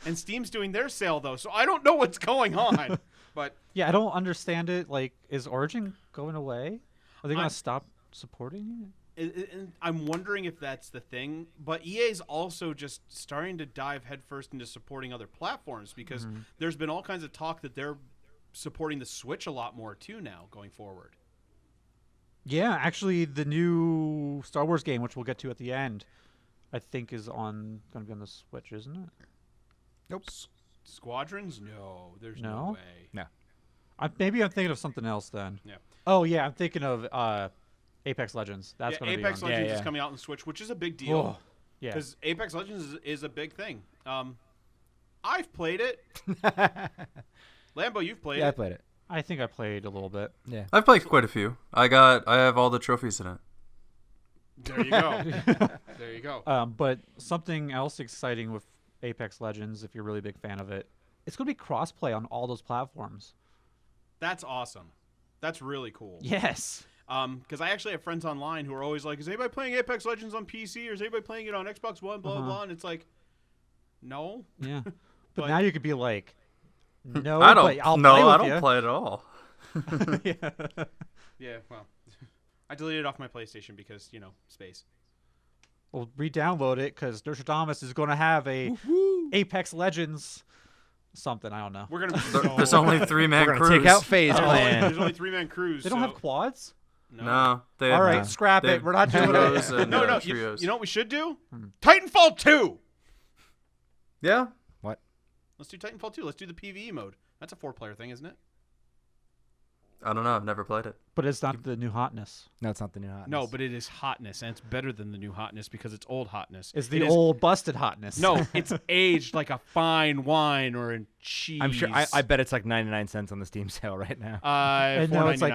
and Steam's doing their sale though, so I don't know what's going on. But Yeah, I don't understand it. Like, is Origin going away? Are they going I'm- to stop supporting it? and I'm wondering if that's the thing. But EA's also just starting to dive headfirst into supporting other platforms because there's been all kinds of talk that they're supporting the Switch a lot more too now going forward. Yeah, actually, the new Star Wars game, which we'll get to at the end, I think is going to be on the Switch, isn't it? Nope. Squadrons? No, there's No? no way. No. Maybe I'm thinking of something else then. Yeah. Oh yeah, I'm thinking of Apex Legends. That's Yeah, going to be Apex on. Legends Yeah, is yeah. coming out on Switch, which is a big deal. Oh, yeah. Because Apex Legends is a big thing. I've played it. Lambo, you've played Yeah, I it. played it. I think I played a little bit. Yeah. I've played quite a few. I have all the trophies in it. There you go. There you go. But something else exciting with Apex Legends, if you're a really big fan of it, it's going to be crossplay on all those platforms. That's awesome. That's really cool. Yes. Because I actually have friends online who are always like, is anybody playing Apex Legends on PC or is anybody playing it on Xbox One, blah, blah, and it's like, no. Yeah. But, But- now you could be like, no, I but I'll don't. play No, with I don't ya. play it at all. Yeah. Yeah, well, I deleted it off my PlayStation because, space. Well, re-download it because Nerdstrodamus is going to have a Apex Legends something. I don't know. We're going to There's only 3-man We're crews. gonna take out Phase there's Clan. only 3-man crews. They don't have quads? No, they All have right, scrap they it. have We're not doing duos it. and, No, you trios. know what we should do? Titanfall 2! Yeah, Let's do Titanfall 2. Let's do the PvE mode. That's a 4-player thing, isn't it? I don't know. I've never played it. But it's not the new hotness. No, it's not the new hotness. No, but it is hotness, and it's better than the new hotness because it's old hotness. It's the It is- old busted hotness. No, it's aged like a fine wine or a cheese. I'm sure. I bet it's like 99 cents on the Steam sale right now. And now it's like-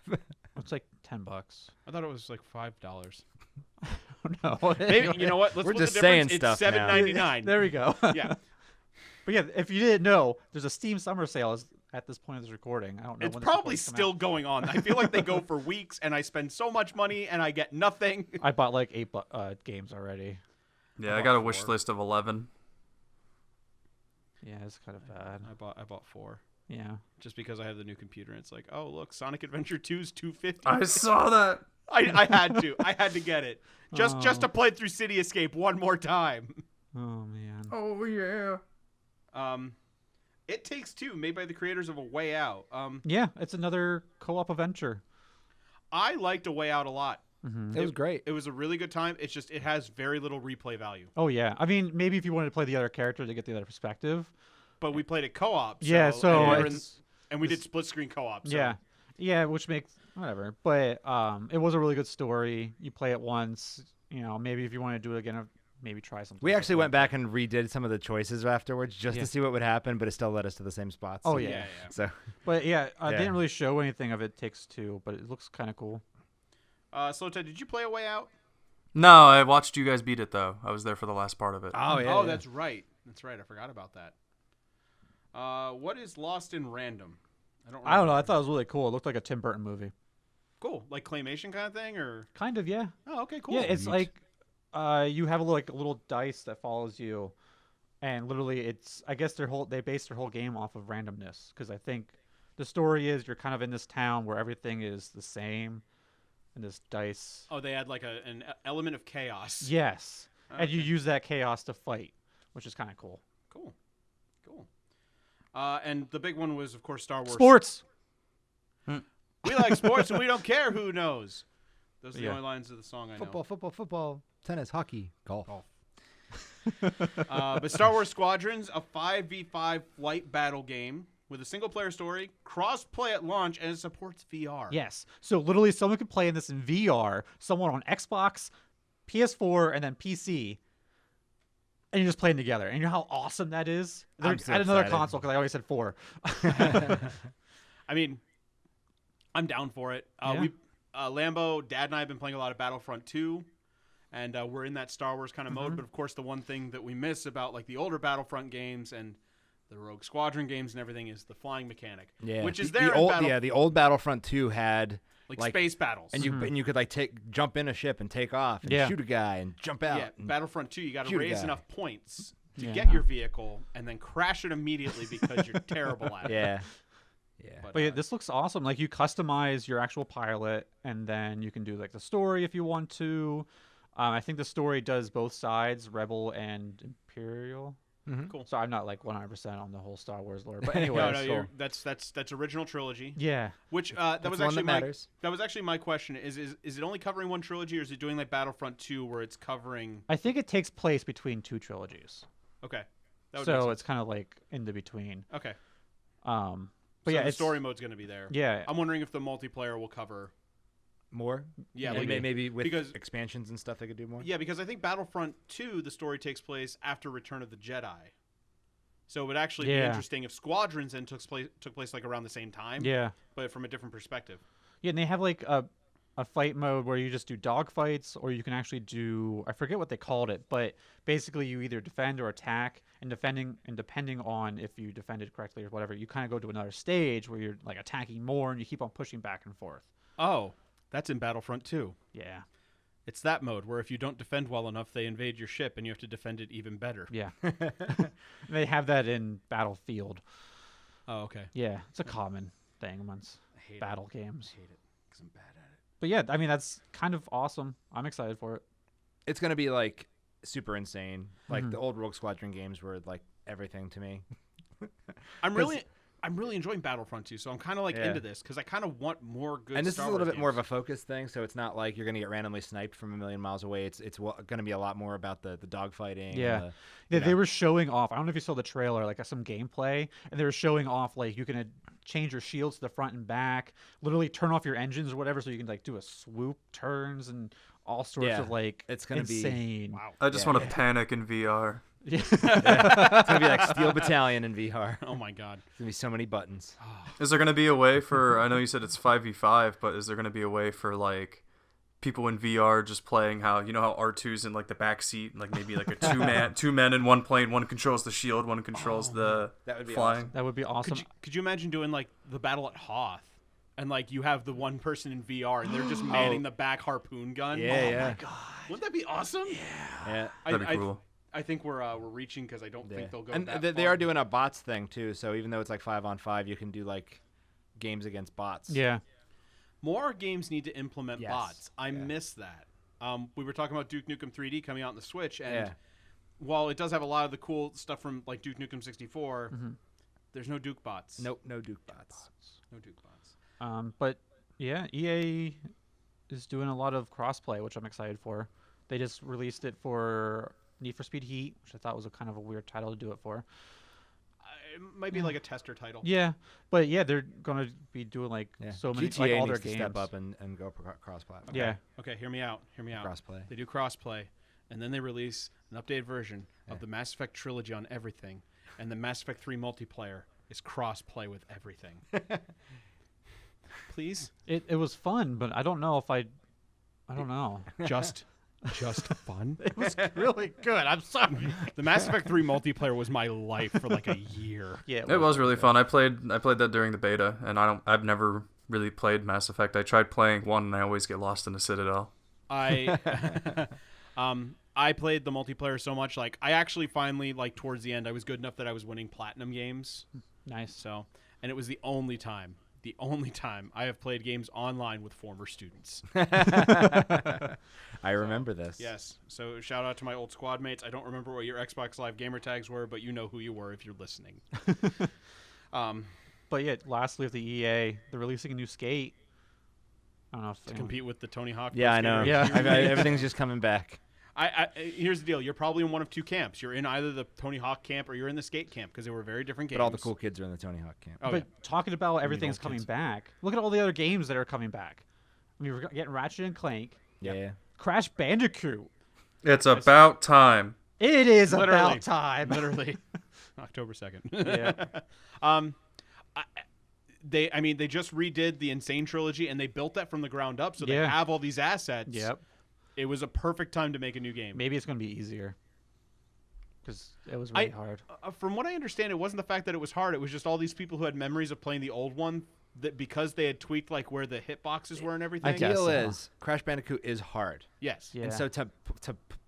$4.99. It's like $10. I thought it was like $5. No. Maybe you know what? Let's We're split just the saying difference. stuff It's now. $7.99. There we go. Yeah, But yeah, if you didn't know, there's a Steam summer sale at this point of this recording. I don't know. it's when this probably recording's come still going on. I feel like they go for weeks, and I spend so much money, and I get nothing. out. I bought like 8 games already. Yeah, I I got a bought wish 4. list of 11. Yeah, it's kind of bad. I bought 4 Yeah. just because I have the new computer. And it's like, oh look, Sonic Adventure 2's $250. I saw that. I had to. I had to get it. Just to play through City Escape one more time. Oh man. Oh yeah. It Takes Two, made by the creators of A Way Out. Yeah, it's another co-op adventure. I liked A Way Out a lot. It was great. It was a really good time. It's just it has very little replay value. Oh yeah. I mean, maybe if you wanted to play the other character to get the other perspective. But we played it co-op. Yeah, so and we did split screen co-op. So. Yeah. Yeah, which makes whatever. But it was a really good story. You play it once, maybe if you want to do it again, maybe try something. We actually went back and redid some of the choices afterwards just to see what would happen, but it still led us to the same spots. Oh so- yeah. So But yeah, I didn't really show anything of It Takes Two, but it looks kind of cool. Slow Ted, did you play A Way Out? No, I watched you guys beat it though. I was there for the last part of it. Oh yeah. Oh, yeah. that's right. That's right. I forgot about that. What is Lost in Random? I don't know. I thought it was really cool. It looked like a Tim Burton movie. Cool, like claymation kind of thing, or Kind of, yeah. oh, okay, cool. Yeah, it's like you have a little dice that follows you, and literally I guess they base their whole game off of randomness, because I think the story is you're kind of in this town where everything is the same, and this dice. Oh, they add like an element of chaos. Yes, and you Okay. use that chaos to fight, which is kind of cool. Cool. And the big one was, of course, Star Wars. Sports. We like sports, and we don't care who knows. Those are the Yeah. only lines of the song I know. Football, tennis, hockey, golf. But Star Wars Squadrons, a 5v5 flight battle game with a single-player story, cross-play at launch, and it supports VR. Yes. So literally, someone could play in this in VR. Someone on Xbox, PS4, and then PC. And you're just playing together. And you know how awesome that is? I'm so Add another excited. console, because I already said 4. I mean, I'm down for it. Yeah. Lambo, Dad and I have been playing a lot of Battlefront 2, and we're in that Star Wars kind of mode. But of course, the one thing that we miss about like the older Battlefront games and the Rogue Squadron games and everything is the flying mechanic, Yeah, which is the there in old Battle- the old Battlefront 2 had like like- space battles. and you could like jump in a ship and take off and Yeah. shoot a guy and jump out. Yeah, and- Battlefront 2, you got to shoot a raise guy. enough points to Yeah. get your vehicle and then crash it immediately because you're terrible at it. yeah. But yeah, this looks awesome. Like, you customize your actual pilot, and then you can do like the story if you want to. I think the story does both sides, Rebel and Imperial. Mhm. Cool. So I'm not like 100% on the whole Star Wars lore, but anyway. No, so- you're, that's original trilogy. yeah. Which That's that was the one actually that my matters. that was actually my question. Is it only covering one trilogy, or is it doing like Battlefront 2 where it's covering? I think it takes place between 2 trilogies. Okay, that would make So sense. it's kind of like in the between. Okay. But So yeah, the it's story mode's going to be there. Yeah. I'm wondering if the multiplayer will cover. More. Yeah, Maybe. like, maybe with because- expansions and stuff they could do more. yeah, because I think Battlefront 2 the story takes place after Return of the Jedi. So it would actually be Yeah. interesting if Squadrons then took place like around the same time, Yeah. but from a different perspective. Yeah, and they have like a fight mode where you just do dogfights, or you can actually do, I forget what they called it, but basically you either defend or attack, and depending on if you defended correctly or whatever, you kind of go to another stage where you're like attacking more, and you keep on pushing back and forth. Oh, that's in Battlefront 2. Yeah. It's that mode where if you don't defend well enough, they invade your ship and you have to defend it even better. Yeah. They have that in Battlefield. Oh, okay. Yeah, it's a common thing amongst I hate battle games. I hate it because I'm bad at it. But yeah, I mean, that's kind of awesome. I'm excited for it. It's gonna be like super insane. Like Mhm. the old Rogue Squadron games were like everything to me. I'm really enjoying Battlefront 2, so I'm kind of like Yeah. into this because I kind of want more good. And this Star is a little Wars bit more of a games. focus thing, so it's not like you're gonna get randomly sniped from a million miles away. It's going to be a lot more about the dogfighting. Yeah. and They were showing off. I don't know if you saw the trailer, like some gameplay, and they were showing off like you can change your shields to the front and back, literally turn off your engines or whatever, so you can like do a swoop turns and all sorts Yeah, of like it's gonna be- insane. Wow. I just Yeah. want to panic in VR. Yeah. it's gonna be like Steel Battalion in VR. Oh my god. There's gonna be so many buttons. Is there going to be a way for, I know you said it's 5v5, but is there going to be a way for like people in VR just playing how, you know how R2's in like the back seat, like maybe like a two men in one plane, one controls the shield, one controls the That would be flying. That would be awesome. Could you imagine doing like the battle at Hoth, and like you have the one person in VR and they're just manning the back harpoon gun? Yeah, yeah. Wouldn't that be awesome? Yeah. That'd be cool. I think we're reaching because I don't think they'll go. And that they far. are doing a bots thing too. So even though it's like 5-on-5, you can do like games against bots. Yeah. More games need to implement Yes. bots. I miss that. We were talking about Duke Nukem 3D coming out on the Switch, and Yeah. while it does have a lot of the cool stuff from like Duke Nukem 64, there's no Duke bots. Nope, no Duke bots. No Duke bots. But yeah, EA is doing a lot of crossplay, which I'm excited for. They just released it for Need for Speed Heat, which I thought was a kind of a weird title to do it for. It might be like a tester title. Yeah, but yeah, they're gonna be doing like Yeah. so many GTA like all their needs to games. step up and go cross-platform. Yeah, Okay, hear me out. Hear me out. Crossplay. They do crossplay, and then they release an updated version of the Mass Effect trilogy on everything, and the Mass Effect 3 multiplayer is crossplay with everything. Please, it was fun, but I don't know if I don't know. just fun. It was really good. I'm sorry. The Mass Effect 3 multiplayer was my life for like a year. Yeah, It was really fun. I played that during the beta, and I've never really played Mass Effect. I tried playing 1, and I always get lost in the Citadel. I I played the multiplayer so much, like I actually finally, like towards the end, I was good enough that I was winning platinum games. nice. So, and it was the only time I have played games online with former students. I remember this. Yes. So shout out to my old squad mates. I don't remember what your Xbox Live gamer tags were, but you know who you were if you're listening. But yeah, lastly, with the EA, they're releasing a new skate. I don't know if To compete with the Tony Hawk. Yeah, Pro I know. Skater. Everything's just coming back. Here's the deal. You're probably in one of two camps. You're in either the Tony Hawk camp or you're in the skate camp because they were very different games. But all the cool kids are in the Tony Hawk camp. Oh, but yeah. talking about everything's old coming kids. back. Look at all the other games that are coming back. I mean, we're getting Ratchet and Clank, Yeah. Crash Bandicoot. It's about time. It is Literally. about time. Literally. October 2nd. Yeah. They just redid the Insane trilogy and they built that from the ground up, so they Yeah. have all these assets. Yep. It was a perfect time to make a new game. Maybe it's going to be easier because it was really hard. From what I understand, it wasn't the fact that it was hard. It was just all these people who had memories of playing the old one that because they had tweaked like where the hitboxes were and everything. I guess Deal so. is Crash Bandicoot is hard, Yes. Yeah. and so to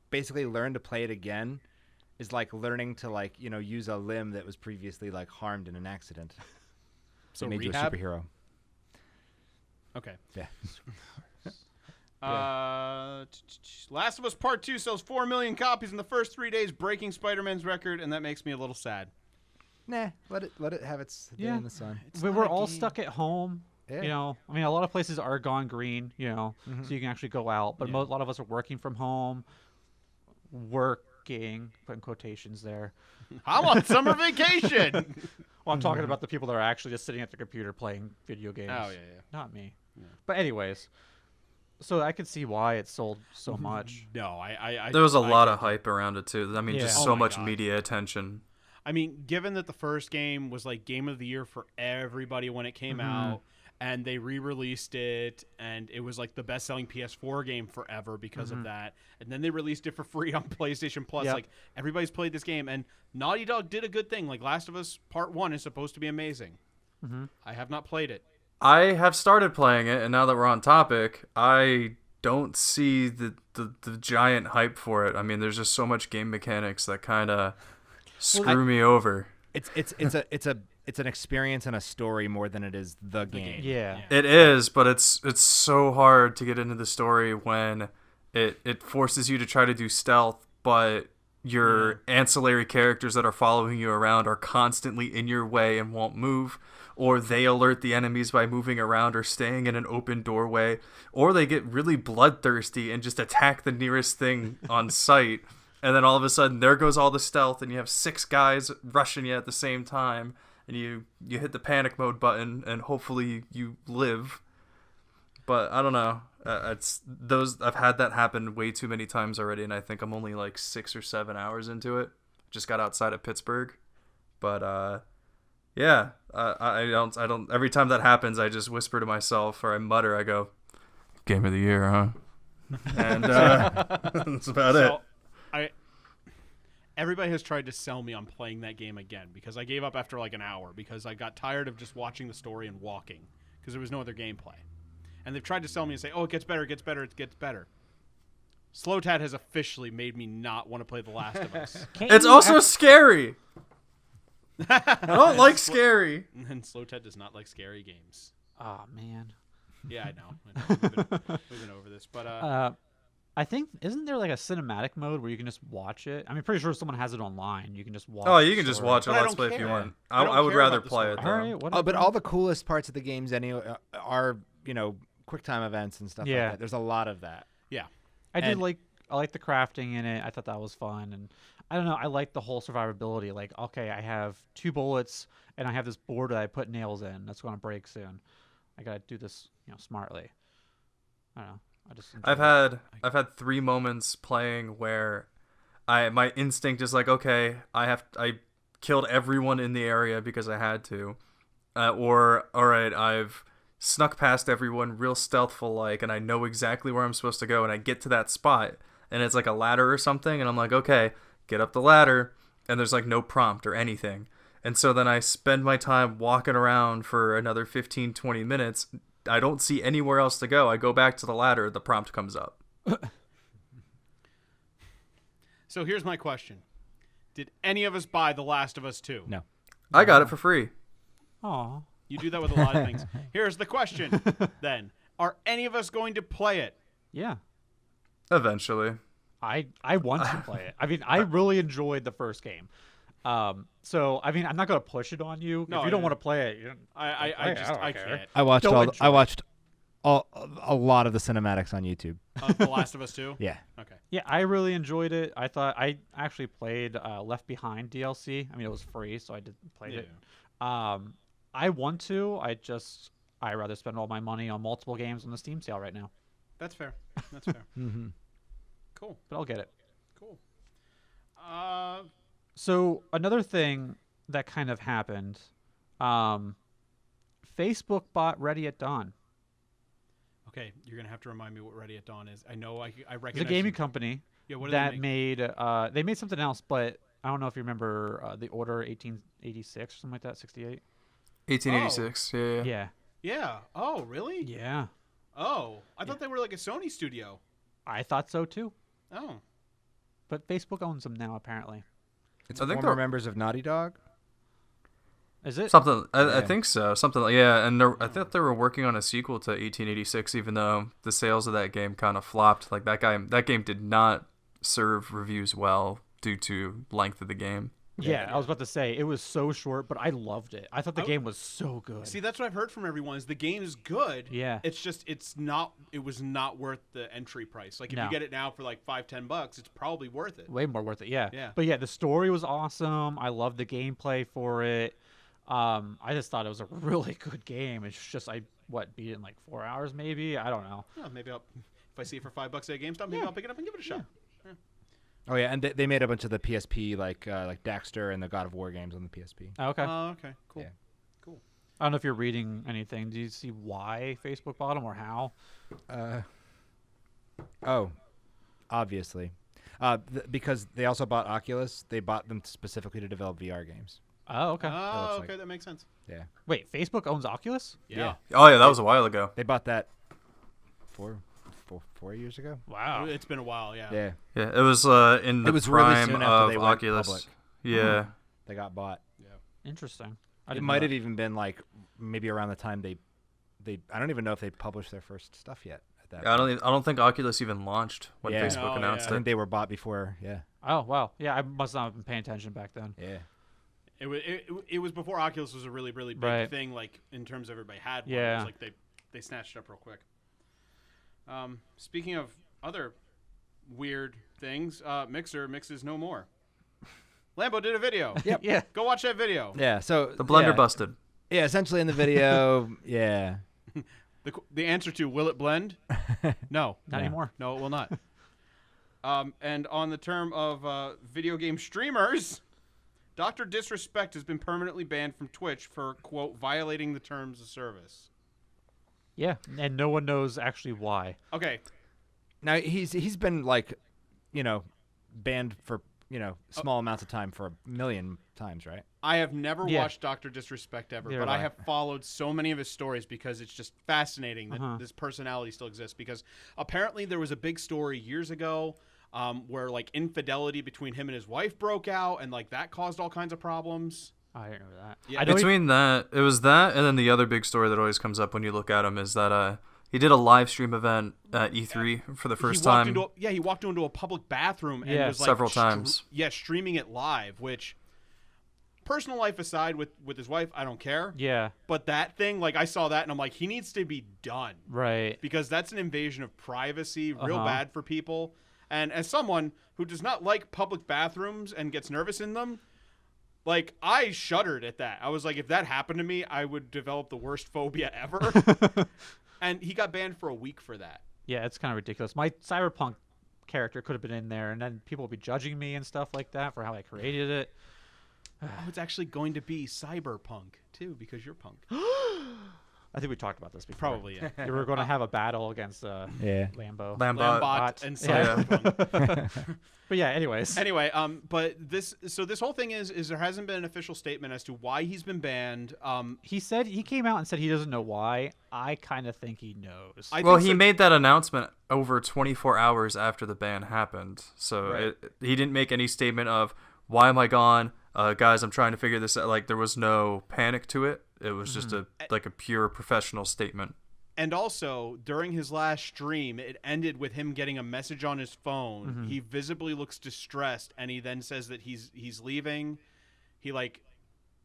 basically learn to play it again is like learning to use a limb that was previously like harmed in an accident. So It made rehab? you a superhero. Okay. Yeah. Last of Us Part 2 sells 4 million copies in the first 3 days, breaking Spider-Man's record, and that makes me a little sad. Nah, let it have its day Yeah. in the sun. We not were a all game. stuck at home. Yeah. You know, I mean, a lot of places are gone green, so you can actually go out. But Yeah. a lot of us are working from home, working, putting quotations there. I'm on summer vacation. Well, I'm talking about the people that are actually just sitting at the computer playing video games. Oh, yeah. Not me. But anyways, so I could see why it sold so much. No, I There was a I lot get of hype around it too. I mean, Yeah. just Oh so my much God. media attention. I mean, given that the first game was like game of the year for everybody when it came out, and they re-released it, and it was like the best-selling PS4 game forever because of that, and then they released it for free on PlayStation Plus. Yep. Like everybody's played this game, and Naughty Dog did a good thing. Like Last of Us Part 1 is supposed to be amazing. I have not played it. I have started playing it, and now that we're on topic, I don't see the giant hype for it. I mean, there's just so much game mechanics that kind of screw me over. It's an experience and a story more than it is the game. Yeah. It is, but it's so hard to get into the story when it forces you to try to do stealth, but your ancillary characters that are following you around are constantly in your way and won't move, or they alert the enemies by moving around or staying in an open doorway, or they get really bloodthirsty and just attack the nearest thing on sight, and then all of a sudden there goes all the stealth and you have 6 guys rushing you at the same time, and you hit the panic mode button and hopefully you live. But I don't know. I've had that happen way too many times already, and I think I'm only like 6 or 7 hours into it. Just got outside of Pittsburgh, but yeah, I don't. Every time that happens, I just whisper to myself or I mutter. I go, "Game of the year, huh?" And that's about it. Everybody has tried to sell me on playing that game again because I gave up after like an hour because I got tired of just watching the story and walking because there was no other gameplay. And they've tried to sell me and say, oh, it gets better, it gets better, it gets better. Slowtat has officially made me not want to play The Last of Us. It's also scary. I don't like scary. And Slowtat does not like scary games. Oh man. Yeah, I know. We've been over this, but I think isn't there like a cinematic mode where you can just watch it? I mean, pretty sure someone has it online. You can just watch. Oh, you the can just story. watch a But I Let's don't Play if you care. want. I don't I would care rather about the play it story. though. All right, Oh, whatever. but all the coolest parts of the games are QuickTime events and stuff Yeah. like that. There's a lot of that. yeah. I and- like the crafting in it. I thought that was fun, and I don't know. I like the whole survivability. Like, okay, I have 2 bullets, and I have this board that I put nails in. That's going to break soon. I gotta do this, smartly. I don't know. I just I've had 3 moments playing where my instinct is like, okay, I killed everyone in the area because I had to, or all right, I've snuck past everyone real stealthful like, and I know exactly where I'm supposed to go, and I get to that spot, and it's like a ladder or something, and I'm like, okay, get up the ladder, and there's like no prompt or anything, and so then I spend my time walking around for another 15-20 minutes. I don't see anywhere else to go. I go back to the ladder. The prompt comes up. So here's my question: did any of us buy The Last of Us 2? No. I got it for free. Aw. You do that with a lot of things. Here's the question: then, are any of us going to play it? Yeah. Eventually. I want to play it. I mean, I really enjoyed the first game. So I mean, I'm not gonna push it on you. No, if you don't want to play it, you don't I play it. just don't I care. can't. I watched Don't enjoy I it. watched a lot of the cinematics on YouTube. The Last of Us 2. Yeah. Okay. Yeah, I really enjoyed it. I thought I actually played Left Behind DLC. I mean, it was free, so I did play Yeah. it. I want to. I rather spend all my money on multiple games on the Steam sale right now. That's fair. That's fair. Mm-hmm. Cool. But I'll get it. Cool. So another thing that kind of happened, Facebook bought Ready at Dawn. Okay, you're gonna have to remind me what Ready at Dawn is. I know I It's recognize a gaming some- company Yeah, what do that they make? they made something else, but I don't know if you remember the Order 1886 or something like that, 68. 1886. Yeah. Yeah. Yeah. Oh, really? Yeah. Oh, I thought they were like a Sony studio. I thought so too. Oh. But Facebook owns them now, apparently. It's I think former they're- members of Naughty Dog. Is it? Something. I Yeah. think so. Something like and I thought they were working on a sequel to 1886, even though the sales of that game kind of flopped. Like that game did not serve reviews well due to length of the game. Yeah, I was about to say it was so short, but I loved it. I thought the game was so good. See, that's what I've heard from everyone is the game is good. Yeah. It's just it was not worth the entry price. Like if No. you get it now for like $5-10, it's probably worth it. Way more worth it. Yeah. Yeah. But yeah, the story was awesome. I loved the gameplay for it. I just thought it was a really good game. It's just I beat it in like 4 hours maybe. I don't know. Yeah, maybe if I see it for $5 at GameStop, maybe I'll pick it up and give it a shot. Oh yeah, and they made a bunch of the PSP like Daxter and the God of War games on the PSP. Okay. Oh, okay. Cool. Yeah. Cool. I don't know if you're reading anything. Do you see why Facebook bought them or how? Oh, obviously, because they also bought Oculus. They bought them specifically to develop VR games. Oh, okay. Oh, looks okay, like- that makes sense. Yeah, Wait, Facebook owns Oculus? Yeah. Oh yeah, that was a while ago. they bought that 4 years ago. Wow. It's been a while, yeah. Yeah, Yeah, it was in the It was really prime soon after they of went Oculus. public. Yeah. they got bought. Interesting. I It didn't know might that. have even been like maybe around the time they I don't even know if they published their first stuff yet. At that I point. don't think Oculus even launched when Yeah. Facebook No, announced I yeah. think it. they were bought before. Yeah, Oh, wow. Yeah, I must not have been paying attention back then. yeah. It was before Oculus was a really, really big Right. thing, like in terms of everybody had one. It Yeah. was like they snatched it up real quick. Speaking of other weird things, Mixer mixes no more. Lambo did a video. Yep. Yeah. Go watch that video. Yeah, so The blender yeah. busted. Yeah, essentially in the video, yeah. The answer to will it blend? No. Not anymore. No, it will not. And on the term of video game streamers, Dr. Disrespect has been permanently banned from Twitch for, quote, violating the terms of service. Yeah, and no one knows actually why. Okay. Now he's been like, banned for small amounts of time for a million times, right? I have never Yeah. watched Dr. Disrespect ever, Neither but have I I. have followed so many of his stories because it's just fascinating that Uh-huh. this personality still exists. Because apparently there was a big story years ago where like infidelity between him and his wife broke out, and like that caused all kinds of problems. I didn't know that. Yeah. I know he- Between that, it was that, and then the other big story that always comes up when you look at him is that He did a live stream event at E3 for the first time. He walked into a public bathroom and Yeah. was like Several times. streaming it live, which personal life aside with his wife, I don't care. Yeah. But that thing, like I saw that and I'm like, he needs to be done. Right. Because that's an invasion of privacy, real Uh-huh. bad for people. And as someone who does not like public bathrooms and gets nervous in them, like I shuddered at that. I was like, if that happened to me, I would develop the worst phobia ever. And he got banned for a week for that. Yeah, it's kind of ridiculous. My Cyberpunk character could have been in there, and then people would be judging me and stuff like that for how I created it. Oh, it's actually going to be cyberpunk too because you're punk. I think we talked about this before. Probably, yeah. We were going to have a battle against Yeah. Lambo. Lambot and Yeah. cyberpunk. But yeah, anyways. Anyway, but this whole thing is there hasn't been an official statement as to why he's been banned. He came out and said he doesn't know why. I kind of think he knows. Well, he made that announcement over 24 hours after the ban happened. So Right. he didn't make any statement of, why am I gone? Guys, I'm trying to figure this out. Like, there was no panic to it. It was just a pure professional statement. And also, during his last stream, it ended with him getting a message on his phone. He visibly looks distressed, and he then says that he's leaving. He, like,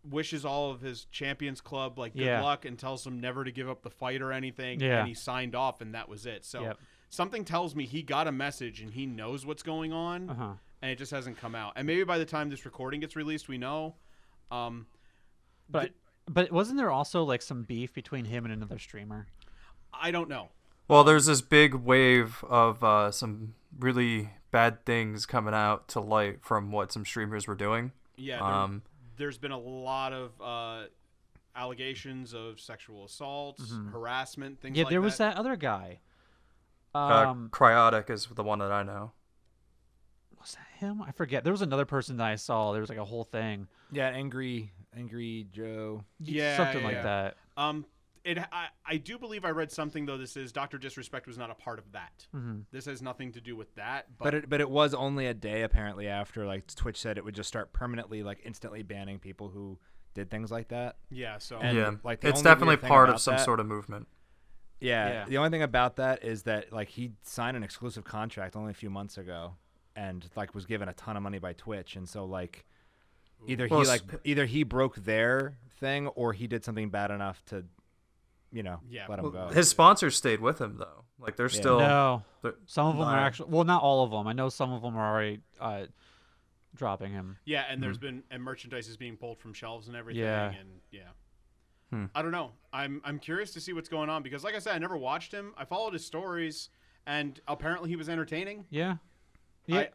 wishes all of his Champions Club, like, good luck, and tells them never to give up the fight or anything. Yeah. And he signed off, and that was it. So something tells me he got a message, and he knows what's going on, and it just hasn't come out. And maybe by the time this recording gets released, we know. But wasn't there also, like, some beef between him and another streamer? I don't know. Well, there's this big wave of some really bad things coming out to light from what some streamers were doing. Yeah, there's been a lot of allegations of sexual assaults, harassment, things like that. Yeah, there was that other guy. Cryotic is the one that I know. Was that him? I forget. There was another person that I saw. There was, like, a whole thing. Yeah, Angry Joe. Yeah, Something like that. I do believe I read something, though. This is Dr. Disrespect was not a part of that. This has nothing to do with that. But it was only a day apparently after, like, Twitch said it would just start permanently, like, instantly banning people who did things like that. Yeah, so And, like, the it's only definitely weird thing part of about some that- sort of movement. Yeah, the only thing about that is that, like, he signed an exclusive contract only a few months ago, and, like, was given a ton of money by Twitch, and so, like, either he broke their thing or he did something bad enough to, let him go. His sponsors stayed with him though. Like they're still No. they're- Some of them are actually... Well, not all of them. I know some of them are already dropping him. yeah, and there's been merchandise is being pulled from shelves and everything. Yeah. And I don't know. I'm curious to see what's going on because, like I said, I never watched him. I followed his stories, and apparently he was entertaining. Yeah. Yeah.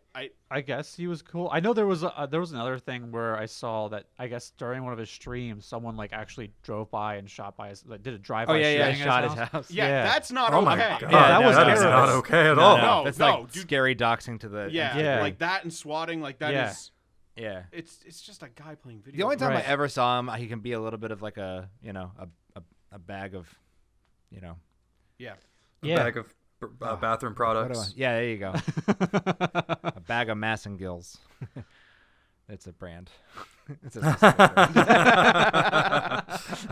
I guess he was cool. I know there was another thing where I saw that I guess during one of his streams, someone like actually drove by and shot by his, like, did a drive-by shooting shot at his house. Yeah, that's not Oh okay. my god, Yeah, that was that is not terrible. okay at all. No, that's no, like dude. scary doxing to the Yeah, like that and swatting, like that is. Yeah. It's just a guy playing video. The only time Right. I ever saw him, he can be a little bit of like a bag of, Yeah. Yeah. Bag of bathroom products. Yeah, there you go. A bag of Massengills. It's a brand. It's a specific brand.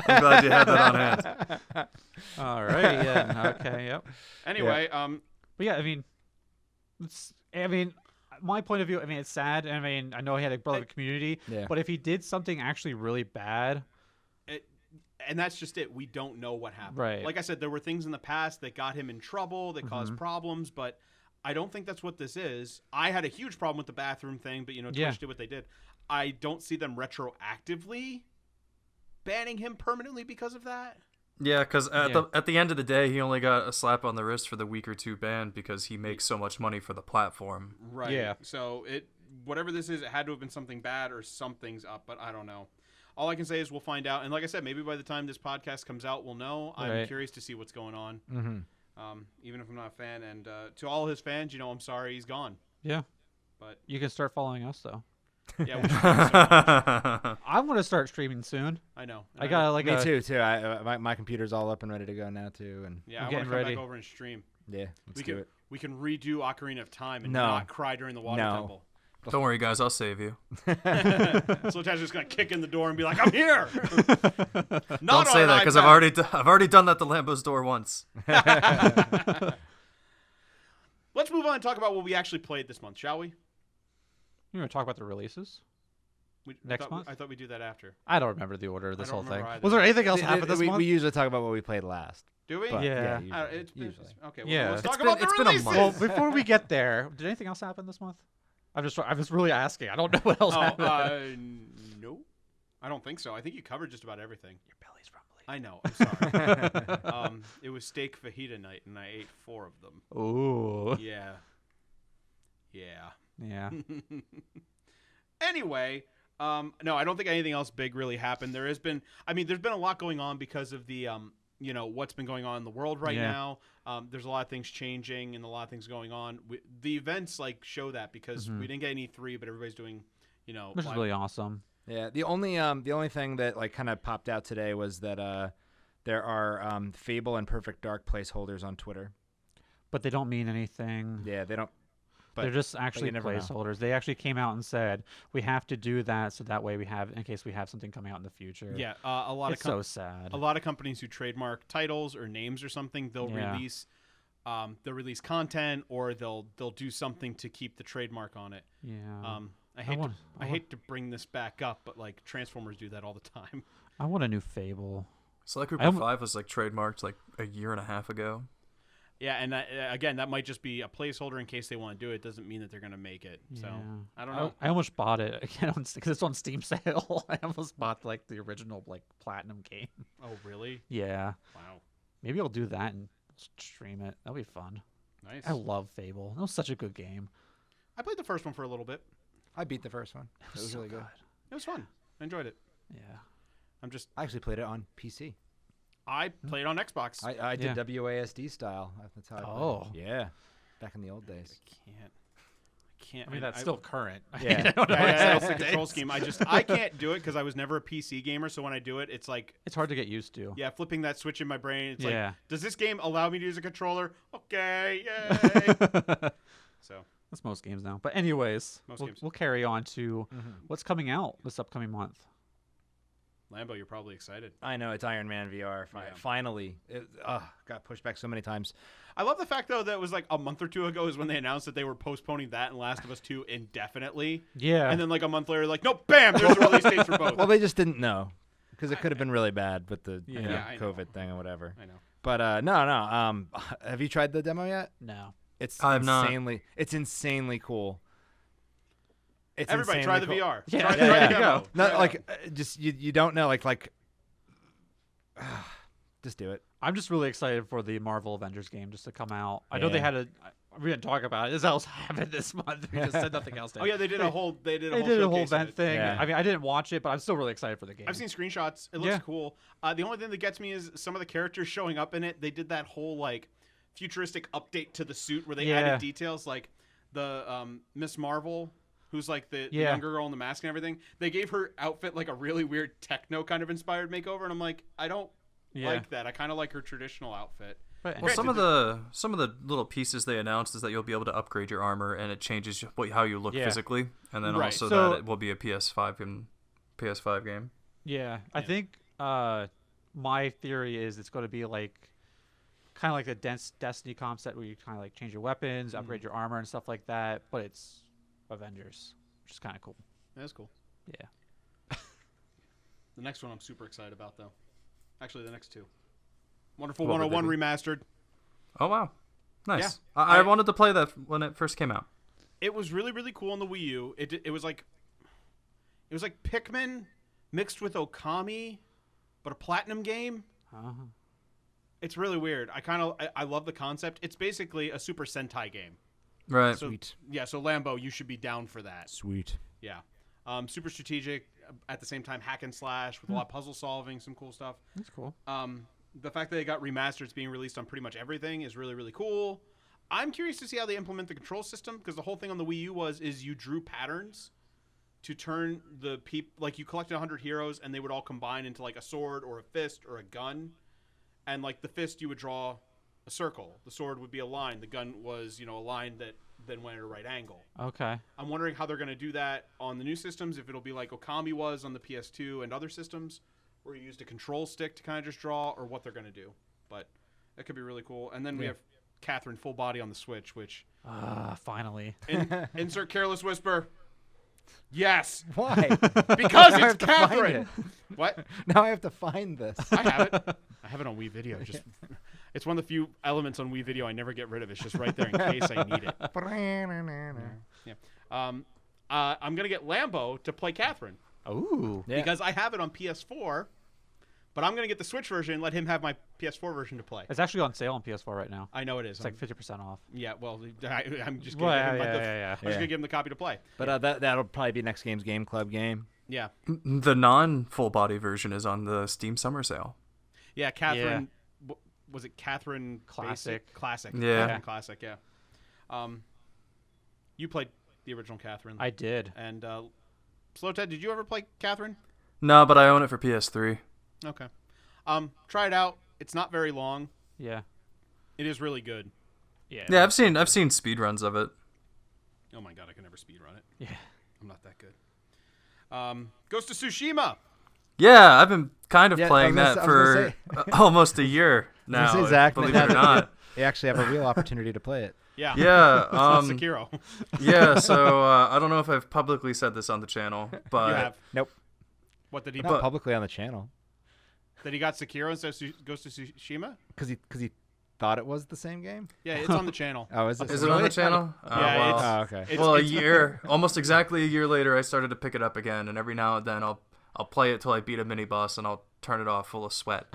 I'm glad you had that on hand. All right. Yeah. Okay. Yep. Anyway, But yeah, I mean, my point of view, I mean, it's sad. I mean, I know he had a brother community, Yeah. but if he did something actually really bad, and that's just it. We don't know what happened. Right. Like I said, there were things in the past that got him in trouble, that caused problems, but I don't think that's what this is. I had a huge problem with the bathroom thing, but Twitch did what they did. I don't see them retroactively banning him permanently because of that. Yeah, because at the end of the day, he only got a slap on the wrist for the week or two ban because he makes so much money for the platform. Right. Yeah. So whatever this is, it had to have been something bad or something's up, but I don't know. All I can say is we'll find out. And like I said, maybe by the time this podcast comes out, we'll know. I'm Right. curious to see what's going on. Even if I'm not a fan. And to all his fans, I'm sorry he's gone. yeah. But You can start following us though. yeah, we should do so much. I'm gonna start streaming soon. I know. I got like Me too. My computer's all up and ready to go now too. And Yeah, I'm I want getting to come ready. back over and stream. yeah, let's do it. We can redo Ocarina of Time and No. not cry during the water No. temple. Don't worry, guys. I'll save you. So Taz just gonna kick in the door and be like, "I'm here." Don't say that because I've already done that to Lambo's door once. Let's move on and talk about what we actually played this month, shall we? You want to talk about the releases? Next month? I thought we'd do that after. I don't remember the order of this I don't whole thing. remember either. Was there anything else happen this month? We usually talk about what we played last. Do we? But, Yeah. usually. Okay. Well, Yeah. let's talk It's about been- the it's been a releases. month. Well, before we get there, did anything else happen this month? I was really asking. I don't know what else happened. No. I don't think so. I think you covered just about everything. Your belly's rumbling. I know. I'm sorry. It was steak fajita night, and I ate 4 of them. Ooh. Yeah. Yeah. Yeah. Anyway, no, I don't think anything else big really happened. There's been a lot going on because of the, what's been going on in the world right now. There's a lot of things changing and a lot of things going on. The events show that because we didn't get any E3, but everybody's doing, Which is really awesome. Yeah. The only thing that kind of popped out today was that there are Fable and Perfect Dark placeholders on Twitter. But they don't mean anything. Yeah, they don't. But They're just actually never know. placeholders. They actually came out and said we have to do that so that way we have, in case we have something coming out in the future. Yeah, a lot It's of so sad. a lot of companies who trademark titles or names or something, they'll release content or they'll do something to keep the trademark on it. Yeah. I hate to bring this back up, but Transformers do that all the time. I want a new Fable. Select Group of 5 was trademarked a year and a half ago. Yeah, and again, that might just be a placeholder in case they want to do it. Doesn't mean that they're going to make it. So I don't know. I almost bought it again because it's on Steam sale. I almost bought the original platinum game. Oh, really? Yeah. Wow. Maybe I'll do that and stream it. That'll be fun. Nice. I love Fable. That was such a good game. I played the first one for a little bit. I beat the first one. It was so really good. It was fun. I enjoyed it. Yeah. I actually played it on PC. I played on Xbox. I did WASD style. That's how I played it. Yeah. Back in the old days. I can't. I mean, that's still current. Yeah. I don't know That's the control scheme. I can't do it because I was never a PC gamer. So when I do it, it's it's hard to get used to. yeah, flipping that switch in my brain. It's Yeah. does this game allow me to use a controller? Okay, yay. So That's most games now. But anyways, games. we'll carry on to what's coming out this upcoming month. Lambo, you're probably excited. I know, it's Iron Man VR. Finally. It got pushed back so many times. I love the fact though that it was a month or two ago is when they announced that they were postponing that and Last of Us 2 indefinitely. Yeah. And then a month later, nope, bam, there's a release date for both. Well, they just didn't know because it could have been really bad with the I know. COVID thing or whatever. I know. But no. Have you tried the demo yet? No. I have not. It's insanely cool. It's Everybody try the VR. Yeah. Try Yeah, the yeah. demo. No, just you don't know just do it. I'm just really excited for the Marvel Avengers game just to come out. I know they Yeah. had we didn't talk about it. This else happened this month. We just said nothing else. Oh yeah, they did a whole They did a whole showcase of event it. thing. Yeah. I mean, I didn't watch it, but I'm still really excited for the game. I've seen screenshots. It looks Yeah. cool. The only thing that gets me is some of the characters showing up in it. They did that whole futuristic update to the suit where they added details like the Miss Marvel, who's the younger girl in the mask and everything. They gave her outfit a really weird techno kind of inspired makeover, and I'm like, I don't like that. I kind of like her traditional outfit. But Well, some of the little pieces they announced is that you'll be able to upgrade your armor and it changes how you look physically, and then Right. also So- that it will be a PS5 game. yeah, I think my theory is it's going to be kind of like the Destiny concept where you kind of change your weapons, upgrade your armor and stuff like that, but it's Avengers, which is kind of cool. That's cool. Yeah. The next one I'm super excited about though. Actually, the next two. Wonderful What would 101 they be? remastered. Oh wow, nice. Yeah. I wanted to play that when it first came out. It was really really cool on the Wii U. It was like Pikmin mixed with Okami, but a platinum game. Uh-huh. It's really weird. I love the concept. It's basically a Super Sentai game. Right. So, Sweet. Yeah, so Lambo, you should be down for that. Sweet. Yeah. Super strategic, at the same time hack and slash with a lot of puzzle solving, some cool stuff. That's cool. The fact that they got remastered, it's being released on pretty much everything is really, really cool. I'm curious to see how they implement the control system because the whole thing on the Wii U is you drew patterns to turn the you collected 100 heroes and they would all combine into a sword or a fist or a gun. And the fist you would draw a circle. The sword would be a line. The gun was, a line that then went at a right angle. Okay. I'm wondering how they're going to do that on the new systems, if it'll be like Okami was on the PS2 and other systems, where you used a control stick to kind of just draw, or what they're going to do. But that could be really cool. And then we have Catherine full body on the Switch, which... finally. Insert Careless Whisper. Yes. Why? Because Now I it's have to find Catherine. it. What? Now I have to find this. I have it. I have it on Wii Video. It's one of the few elements on Wii Video I never get rid of. It's just right there in case I need it. Yeah. I'm gonna get Lambo to play Catherine Ooh. Yeah. because I have it on PS4, but I'm gonna get the Switch version and let him have my PS4 version to play. It's actually on sale on PS4 right now. I know it is. It's like 50% off. Yeah. Well, I'm just gonna give him I'm just gonna give him the copy to play. But that'll probably be next game's Game Club game. Yeah. The non-full body version is on the Steam Summer Sale. Yeah. Catherine. Was it Catherine Classic? Basic? Classic. Yeah. Catherine Classic. Yeah. You played the original Catherine. I did. And Slow Ted, did you ever play Catherine? No, but I own it for PS3. Okay. Try it out. It's not very long. Yeah. It is really good. Yeah. Yeah, I've seen speedruns of it. Oh my god, I can never speedrun it. Yeah. I'm not that good. Ghost of Tsushima. Yeah, I've been kind of Yeah, playing I was that gonna for almost a year now. Say, Zach, believe now it or that not. You actually have a real opportunity to play it. Yeah. Yeah. It's not Sekiro. Yeah. So I don't know if I've publicly said this on the channel, but You have. Nope. What did he? Not publicly on the channel. That he got Sekiro instead of Ghost of Tsushima? Because he thought it was the same game. Yeah, it's on the channel. Oh, is it? is it on the channel? Yeah, well, Oh, okay. It's- well, it's- almost exactly a year later, I started to pick it up again, and every now and then I'll play it till I beat a mini boss, and I'll turn it off full of sweat.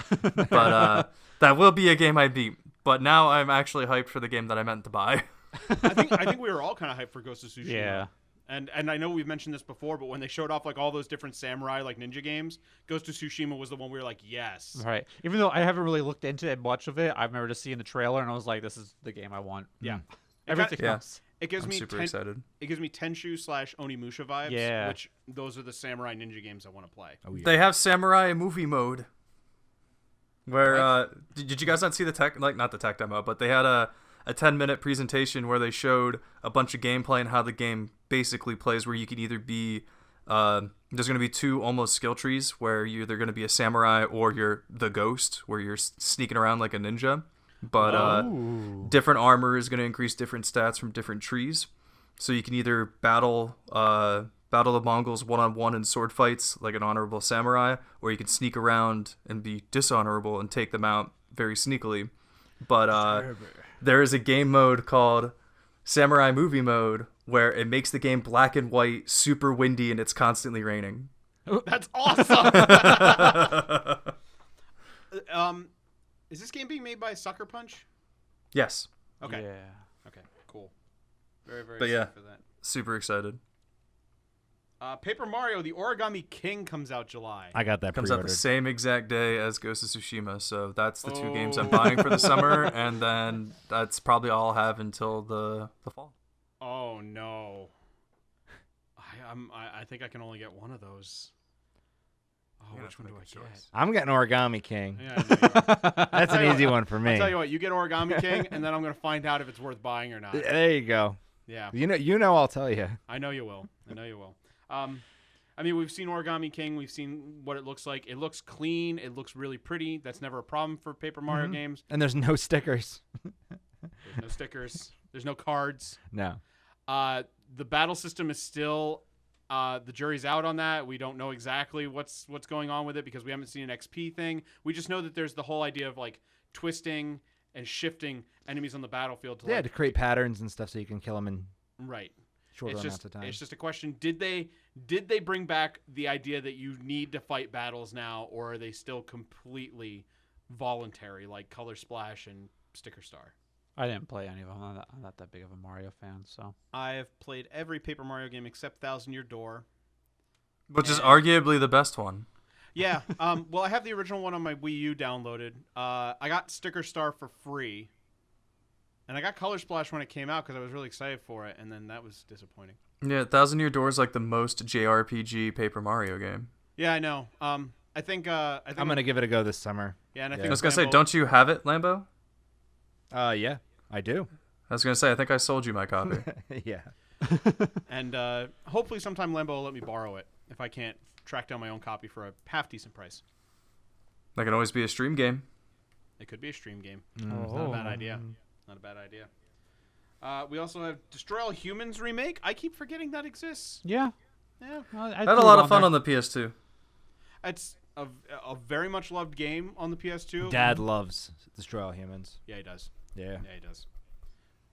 But that will be a game I beat. But now I'm actually hyped for the game that I meant to buy. I think we were all kind of hyped for Ghost of Tsushima. Yeah. And I know we've mentioned this before, but when they showed off like all those different samurai like ninja games, Ghost of Tsushima was the one we were like, yes. Right. Even though I haven't really looked into it much of it, I remember just seeing the trailer and I was like, this is the game I want. Yeah. Everything Yeah. else. It gives I'm me super excited. It gives me Tenshu / Onimusha vibes. Yeah. Which those are the samurai ninja games I want to play. Oh, yeah. They have samurai movie mode. Where What? did you guys not see the tech, like not the tech demo, but they had a 10-minute presentation where they showed a bunch of gameplay and how the game basically plays, where you could either be there's going to be two almost skill trees where you're either going to be a samurai or you're the ghost, where you're sneaking around like a ninja. But different armor is going to increase different stats from different trees. So you can either battle the Mongols one-on-one in sword fights like an honorable samurai, or you can sneak around and be dishonorable and take them out very sneakily. But there is a game mode called Samurai Movie Mode where it makes the game black and white, super windy, and it's constantly raining. That's awesome. Is this game being made by Sucker Punch? Yes. Okay. Yeah. Okay. Cool. Very very But excited yeah. for that. Super excited. Paper Mario: The Origami King comes out July. I got that Comes out pre-ordered. the same exact day as Ghost of Tsushima, so that's the two games I'm buying for the summer, and then that's probably all I'll have until the fall. Oh no. I think I can only get one of those. Oh, You're gonna which have to one do I make a get? choice. I'm getting Origami King. Yeah, I know you are. That's tell an you easy what, one for me. I'll tell you what, you get Origami King, and then I'm gonna find out if it's worth buying or not. There you go. Yeah, You know. I'll tell you. I know you will. I know you will. I mean, we've seen Origami King. We've seen what it looks like. It looks clean. It looks really pretty. That's never a problem for Paper Mario games. And there's no stickers. There's no stickers. There's no cards. No. The battle system is still the jury's out on that. We don't know exactly what's going on with it because we haven't seen an XP thing. We just know that there's the whole idea of like twisting and shifting enemies on the battlefield to Yeah, like, to create patterns and stuff so you can kill them in right. shorter It's amounts just of time. it's just a question. Did they bring back the idea that you need to fight battles now, or are they still completely voluntary like Color Splash and Sticker Star? I didn't play any of them. I'm not that big of a Mario fan, so. I have played every Paper Mario game except Thousand Year Door. Which is And- arguably the best one. Yeah. Well, I have the original one on my Wii U downloaded. I got Sticker Star for free. And I got Color Splash when it came out because I was really excited for it, and then that was disappointing. Yeah, Thousand Year Door is like the most JRPG Paper Mario game. Yeah, I know. I think I'm gonna give it a go this summer. Yeah, and I Yeah. think I was gonna say, Lambo- don't you have it, Lambo? Yeah, I do. I was gonna say, I think I sold you my copy. Yeah. And hopefully sometime Lambo will let me borrow it if I can't track down my own copy for a half decent price. That can always be a stream game. It could be a stream game. Mm. It's not a bad idea. Not a bad idea. We also have Destroy All Humans remake. I keep forgetting that exists. Yeah. Yeah. I I had a lot of fun on the PS2. It's a very much loved game on the PS2. Dad loves Destroy All Humans. Yeah, he does. Yeah. Yeah, he does.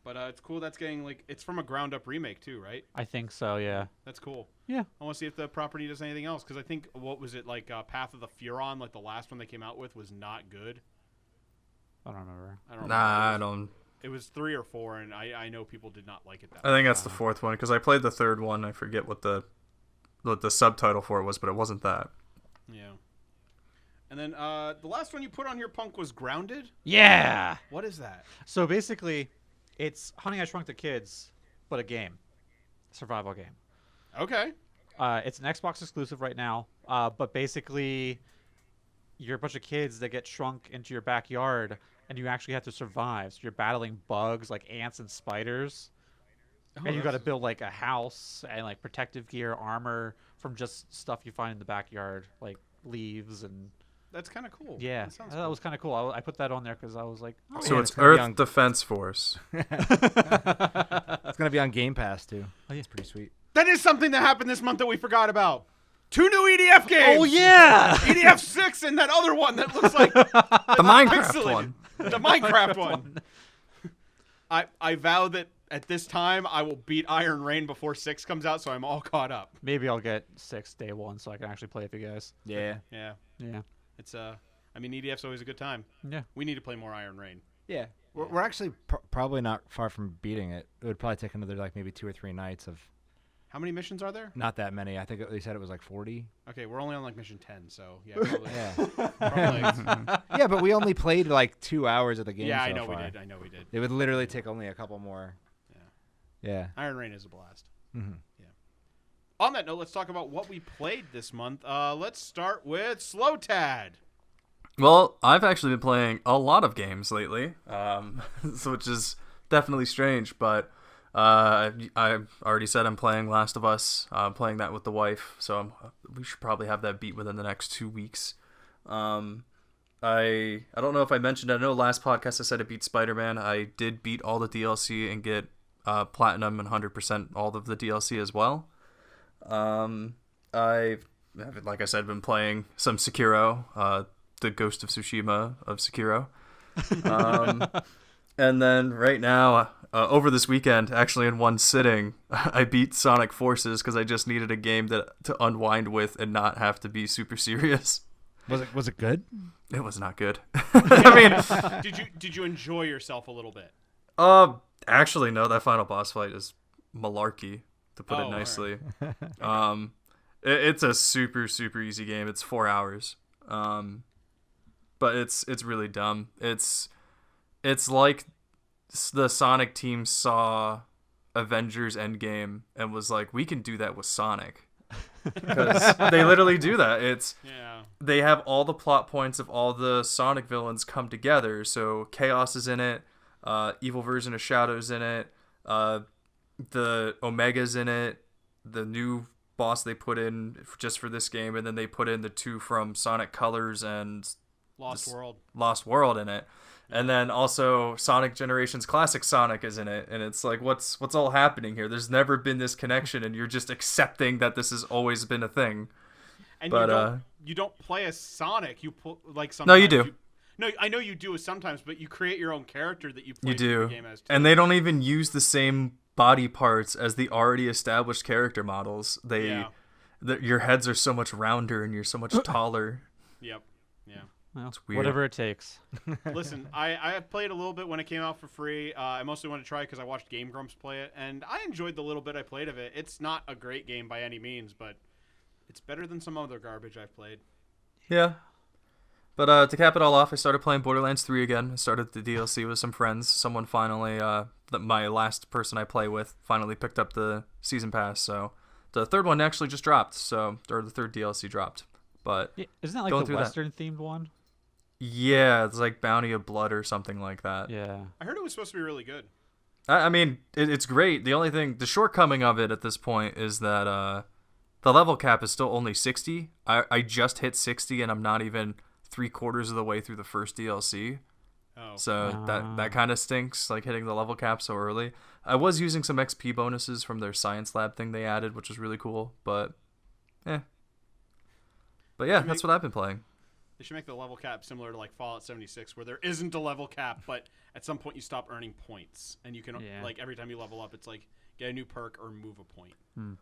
But it's cool that's getting, like, it's from a ground-up remake, too, right? I think so, yeah. That's cool. Yeah. I want to see if the property does anything else, because I think, what was it, like, Path of the Furon, like the last one they came out with, was not good. I don't remember. I don't Nah, remember. I don't. It was 3 or 4, and I know people did not like it that I think that's the fourth one because I played the third one. I forget what the subtitle for it was, but it wasn't that. Yeah. And then the last one you put on here, Punk, was Grounded. Yeah. What is that? So basically, it's Honey, I Shrunk the Kids, but a game. Survival game. Okay. It's an Xbox exclusive right now, but basically, you're a bunch of kids that get shrunk into your backyard, and you actually have to survive. So you're battling bugs like ants and spiders, and you got to build like a house and like protective gear, armor from just stuff you find in the backyard, like leaves and That's kind of cool. yeah. That sounds That was kind of cool. I put that on there because I was like, oh, So yeah, it's it's gonna be Earth on- Defense Force. It's gonna be on Game Pass too. Oh, yeah. It's pretty sweet. That is something that happened this month that we forgot about. 2 new EDF games. oh yeah. EDF 6 and that other one that looks like The Minecraft pixelated. one. The Minecraft one. I vow that at this time I will beat Iron Rain before 6 comes out, so I'm all caught up. Maybe I'll get 6 day 1 so I can actually play with you guys. Yeah. Yeah. Yeah. It's I mean EDF's always a good time. Yeah. We need to play more Iron Rain. Yeah. We're actually probably not far from beating it. It would probably take another like maybe 2 or 3 nights of How many missions are there? not that many. I think they said it was like 40. Okay, we're only on like mission 10, so yeah, probably. Yeah. probably Yeah, but we only played like 2 hours of the game. yeah, I so know far. we did. I know we did. It would literally take only a couple more. Yeah. Iron Rain is a blast. Mm-hmm. On that note, let's talk about what we played this month. Let's start with Slow Tad. Well, I've actually been playing a lot of games lately, which is definitely strange. But I already said I'm playing Last of Us. I'm playing that with the wife, so we should probably have that beat within the next 2 weeks. I don't know if I mentioned. I know last podcast I said I beat Spider-Man. I did beat all the DLC and get platinum and 100% all of the DLC as well. I've, like I said, been playing some Sekiro, the Ghost of Tsushima of Sekiro. And then right now, over this weekend, actually in one sitting, I beat Sonic Forces because I just needed a game to unwind with and not have to be super serious. Was it good? It was not good. I mean, Did you enjoy yourself a little bit? actually, no. That final boss fight is malarkey, to put Oh, it nicely. It's a super easy game. It's 4 hours. But it's really dumb. It's like the Sonic team saw Avengers Endgame and was like, we can do that with Sonic. Because they literally do that. Yeah. They have all the plot points of all the Sonic villains come together. So Chaos is in it. Evil version of Shadow's in it. The Omega's in it. The new boss they put in just for this game, and then they put in the 2 from Sonic Colors and Lost World in it. And then also Sonic Generations Classic Sonic is in it, and it's like, what's all happening here? There's never been this connection, and you're just accepting that this has always been a thing. And But you don't play as Sonic. You pull like sometimes. No, you do. No, I know you do sometimes, but you create your own character that you play You through do, the game as too. and they don't even use the same body parts as the already established character models. Your heads are so much rounder, and you're so much taller. Yep. Yeah. Well, weird. whatever it takes. Listen, I played a little bit when it came out for free. I mostly wanted to try because I watched Game Grumps play it, and I enjoyed the little bit I played of it. It's not a great game by any means, but it's better than some other garbage I've played. Yeah. But to cap it all off, I started playing Borderlands 3 again. I started the DLC with some friends. Someone finally, my last person I play with, finally picked up the season pass. So the third one actually just dropped. Or the third DLC dropped. But Yeah, isn't that like Going the through that. Western themed one? Yeah, it's like Bounty of Blood or something like that. Yeah. I heard it was supposed to be really good. I mean, it's great. The only thing, the shortcoming of it at this point is that the level cap is still only 60. I just hit 60 and I'm not even 3/4 of the way through the first DLC. Oh. So that kind of stinks, like hitting the level cap so early. I was using some XP bonuses from their science lab thing they added, which was really cool, but yeah. But yeah, that's what I've been playing. They should make the level cap similar to like Fallout 76, where there isn't a level cap, but at some point you stop earning points, and you can like every time you level up, it's like get a new perk or move a point.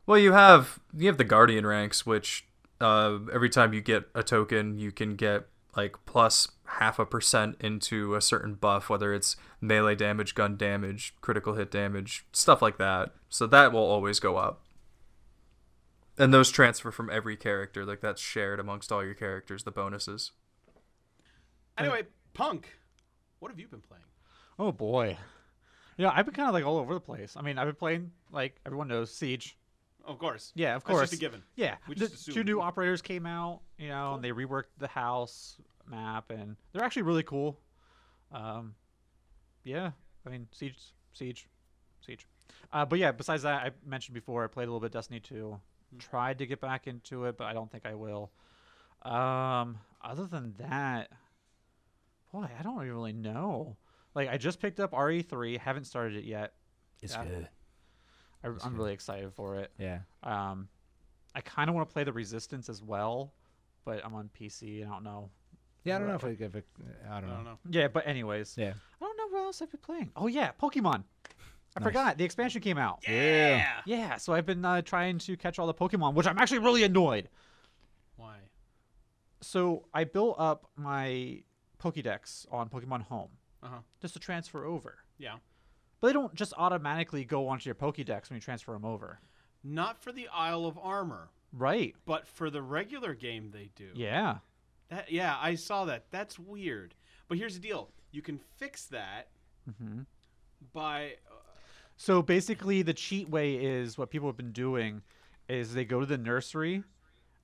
Well, you have the Guardian ranks, which every time you get a token, you can get like plus 0.5% into a certain buff, whether it's melee damage, gun damage, critical hit damage, stuff like that. So that will always go up. And those transfer from every character, like that's shared amongst all your characters, the bonuses. Anyway, Punk, what have you been playing? Oh boy. Yeah, I've been kind of like all over the place. I mean, I've been playing, like everyone knows, Siege. Of course. Yeah, of That's course. just a given. Yeah, We the just two assumed. new operators came out, Cool. and they reworked the house map, and they're actually really cool. Yeah, I mean, Siege. But yeah, besides that, I mentioned before, I played a little bit of Destiny 2. Tried to get back into it, but I don't think I will. Other than that, boy, I don't really know. Like, I just picked up RE3, haven't started it yet. It's Yeah. good. I'm really excited for it. Yeah. I kind of want to play the Resistance as well, but I'm on PC and I don't know. Yeah, I don't know if I don't I don't know. know. Yeah, but anyways, Yeah. I don't know what else I've been playing. Oh yeah, Pokemon. I Nice. forgot the expansion came out. Yeah. Yeah, so I've been trying to catch all the Pokemon, which I'm actually really annoyed. Why? So I built up my Pokédex on Pokemon Home Uh-huh. just to transfer over. Yeah. But they don't just automatically go onto your Pokédex when you transfer them over. Not for the Isle of Armor, Right. but for the regular game they do. Yeah. Yeah, I saw that. That's weird. But here's the deal. You can fix that by So basically, the cheat way is what people have been doing is they go to the nursery,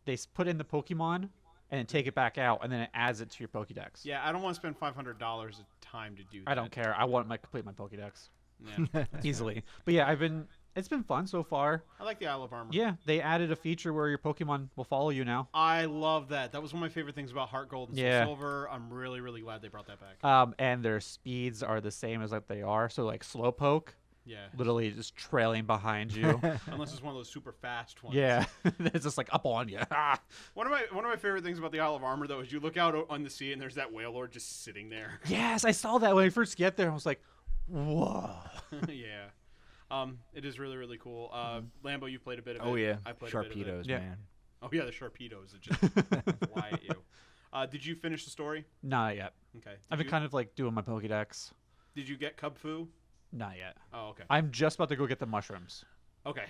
they put in the Pokemon, and take it back out, and then it adds it to your Pokédex. yeah, I don't want to spend $500 of time to do that. I don't care. I want complete my Pokédex Yeah. easily. But yeah, it's been fun so far. I like the Isle of Armor. Yeah, they added a feature where your Pokemon will follow you now. I love that. That was one of my favorite things about Heart Gold and Soul Yeah. Silver. I'm really, really glad they brought that back. And their speeds are the same as like they are. So like Slowpoke, Yeah. literally just trailing behind you. Unless it's one of those super fast ones. Yeah, it's just like up on you. Ah. One of my favorite things about the Isle of Armor though is you look out on the sea and there's that whale lord just sitting there. Yes, I saw that when I first get there. I was like, whoa. Yeah. It is really, really cool. Lambo, you played a bit of it. Oh yeah. I played a bit of it. Sharpedos, Yeah. man. Oh yeah, the Sharpedos that just fly at you. Did you finish the story? Not yet. Okay. I've been kind of like doing my Pokédex. Did you get Cub Fu? Not yet. Oh, okay. I'm just about to go get the mushrooms. Okay.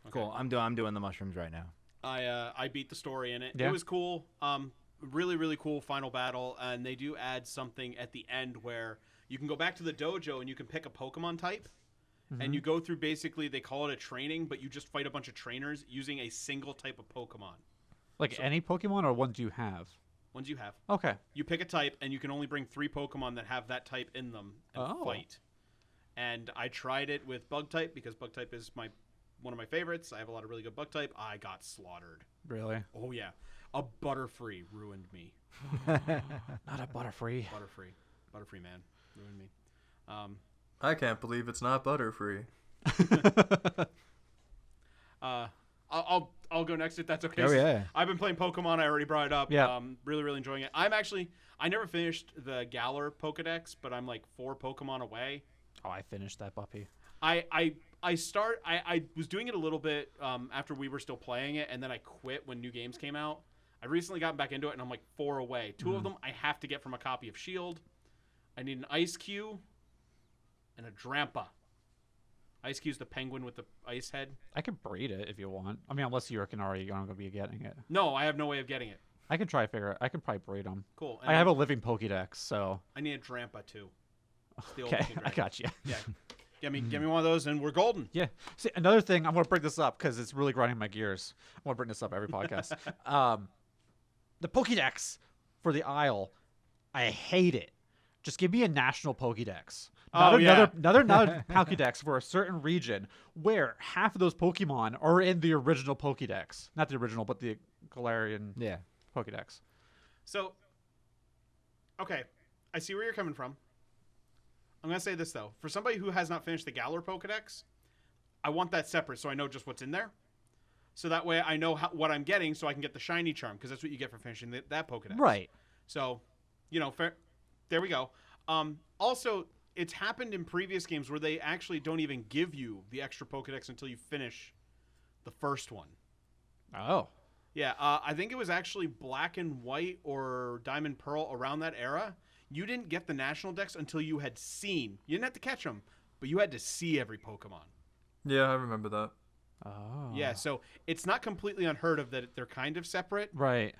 Cool. I'm doing the mushrooms right now. I beat the story in it. Yeah. It was cool. Really, really cool final battle, and they do add something at the end where you can go back to the dojo and you can pick a Pokemon type, and you go through basically they call it a training, but you just fight a bunch of trainers using a single type of Pokemon. Like any Pokemon or ones you have? Ones you have. Okay. You pick a type, and you can only bring 3 Pokemon that have that type in them and fight. And I tried it with Bug type because Bug type is one of my favorites. I have a lot of really good Bug type. I got slaughtered. Really? Oh yeah, a Butterfree ruined me. Not a Butterfree. Butterfree man ruined me. I can't believe it's not Butterfree. I'll go next if that's okay. Oh, yeah. I've been playing Pokemon. I already brought it up. Yeah. Really, really enjoying it. I never finished the Galar Pokedex, but I'm like 4 Pokemon away. Oh, I finished that puppy. I was doing it a little bit after we were still playing it, and then I quit when new games came out. I recently gotten back into it, and I'm like 4 away. 2 of them I have to get from a copy of Shield. I need an Ice Cube and a Drampa. Ice Cube's the penguin with the ice head. I could breed it if you want. I mean, unless you're already going to be getting it. No, I have no way of getting it. I can try figure it. I could probably breed them. Cool. I have a living Pokédex, so. I need a Drampa too. It's the old Okay, King I Dragon. got you. Yeah. Get me one of those, and we're golden. Yeah. See, another thing, I'm going to bring this up because it's really grinding my gears. I want to bring this up every podcast. The Pokédex for the Isle I hate it. Just give me a national Pokédex. Oh, Another Pokédex for a certain region where half of those Pokemon are in the original Pokédex. Not the original, but the Galarian Yeah. Pokédex. So, okay, I see where you're coming from. I'm going to say this, though. For somebody who has not finished the Galar Pokedex, I want that separate so I know just what's in there. So that way I know what I'm getting so I can get the shiny charm, because that's what you get for finishing that Pokedex. Right. So, fair. There we go. Also, it's happened in previous games where they actually don't even give you the extra Pokedex until you finish the first one. Oh. Yeah, I think it was actually Black and White or Diamond Pearl around that era. You didn't get the National Dex until you had seen. You didn't have to catch them, but you had to see every Pokemon. Yeah, I remember that. Oh. Yeah, so it's not completely unheard of that they're kind of separate. Right.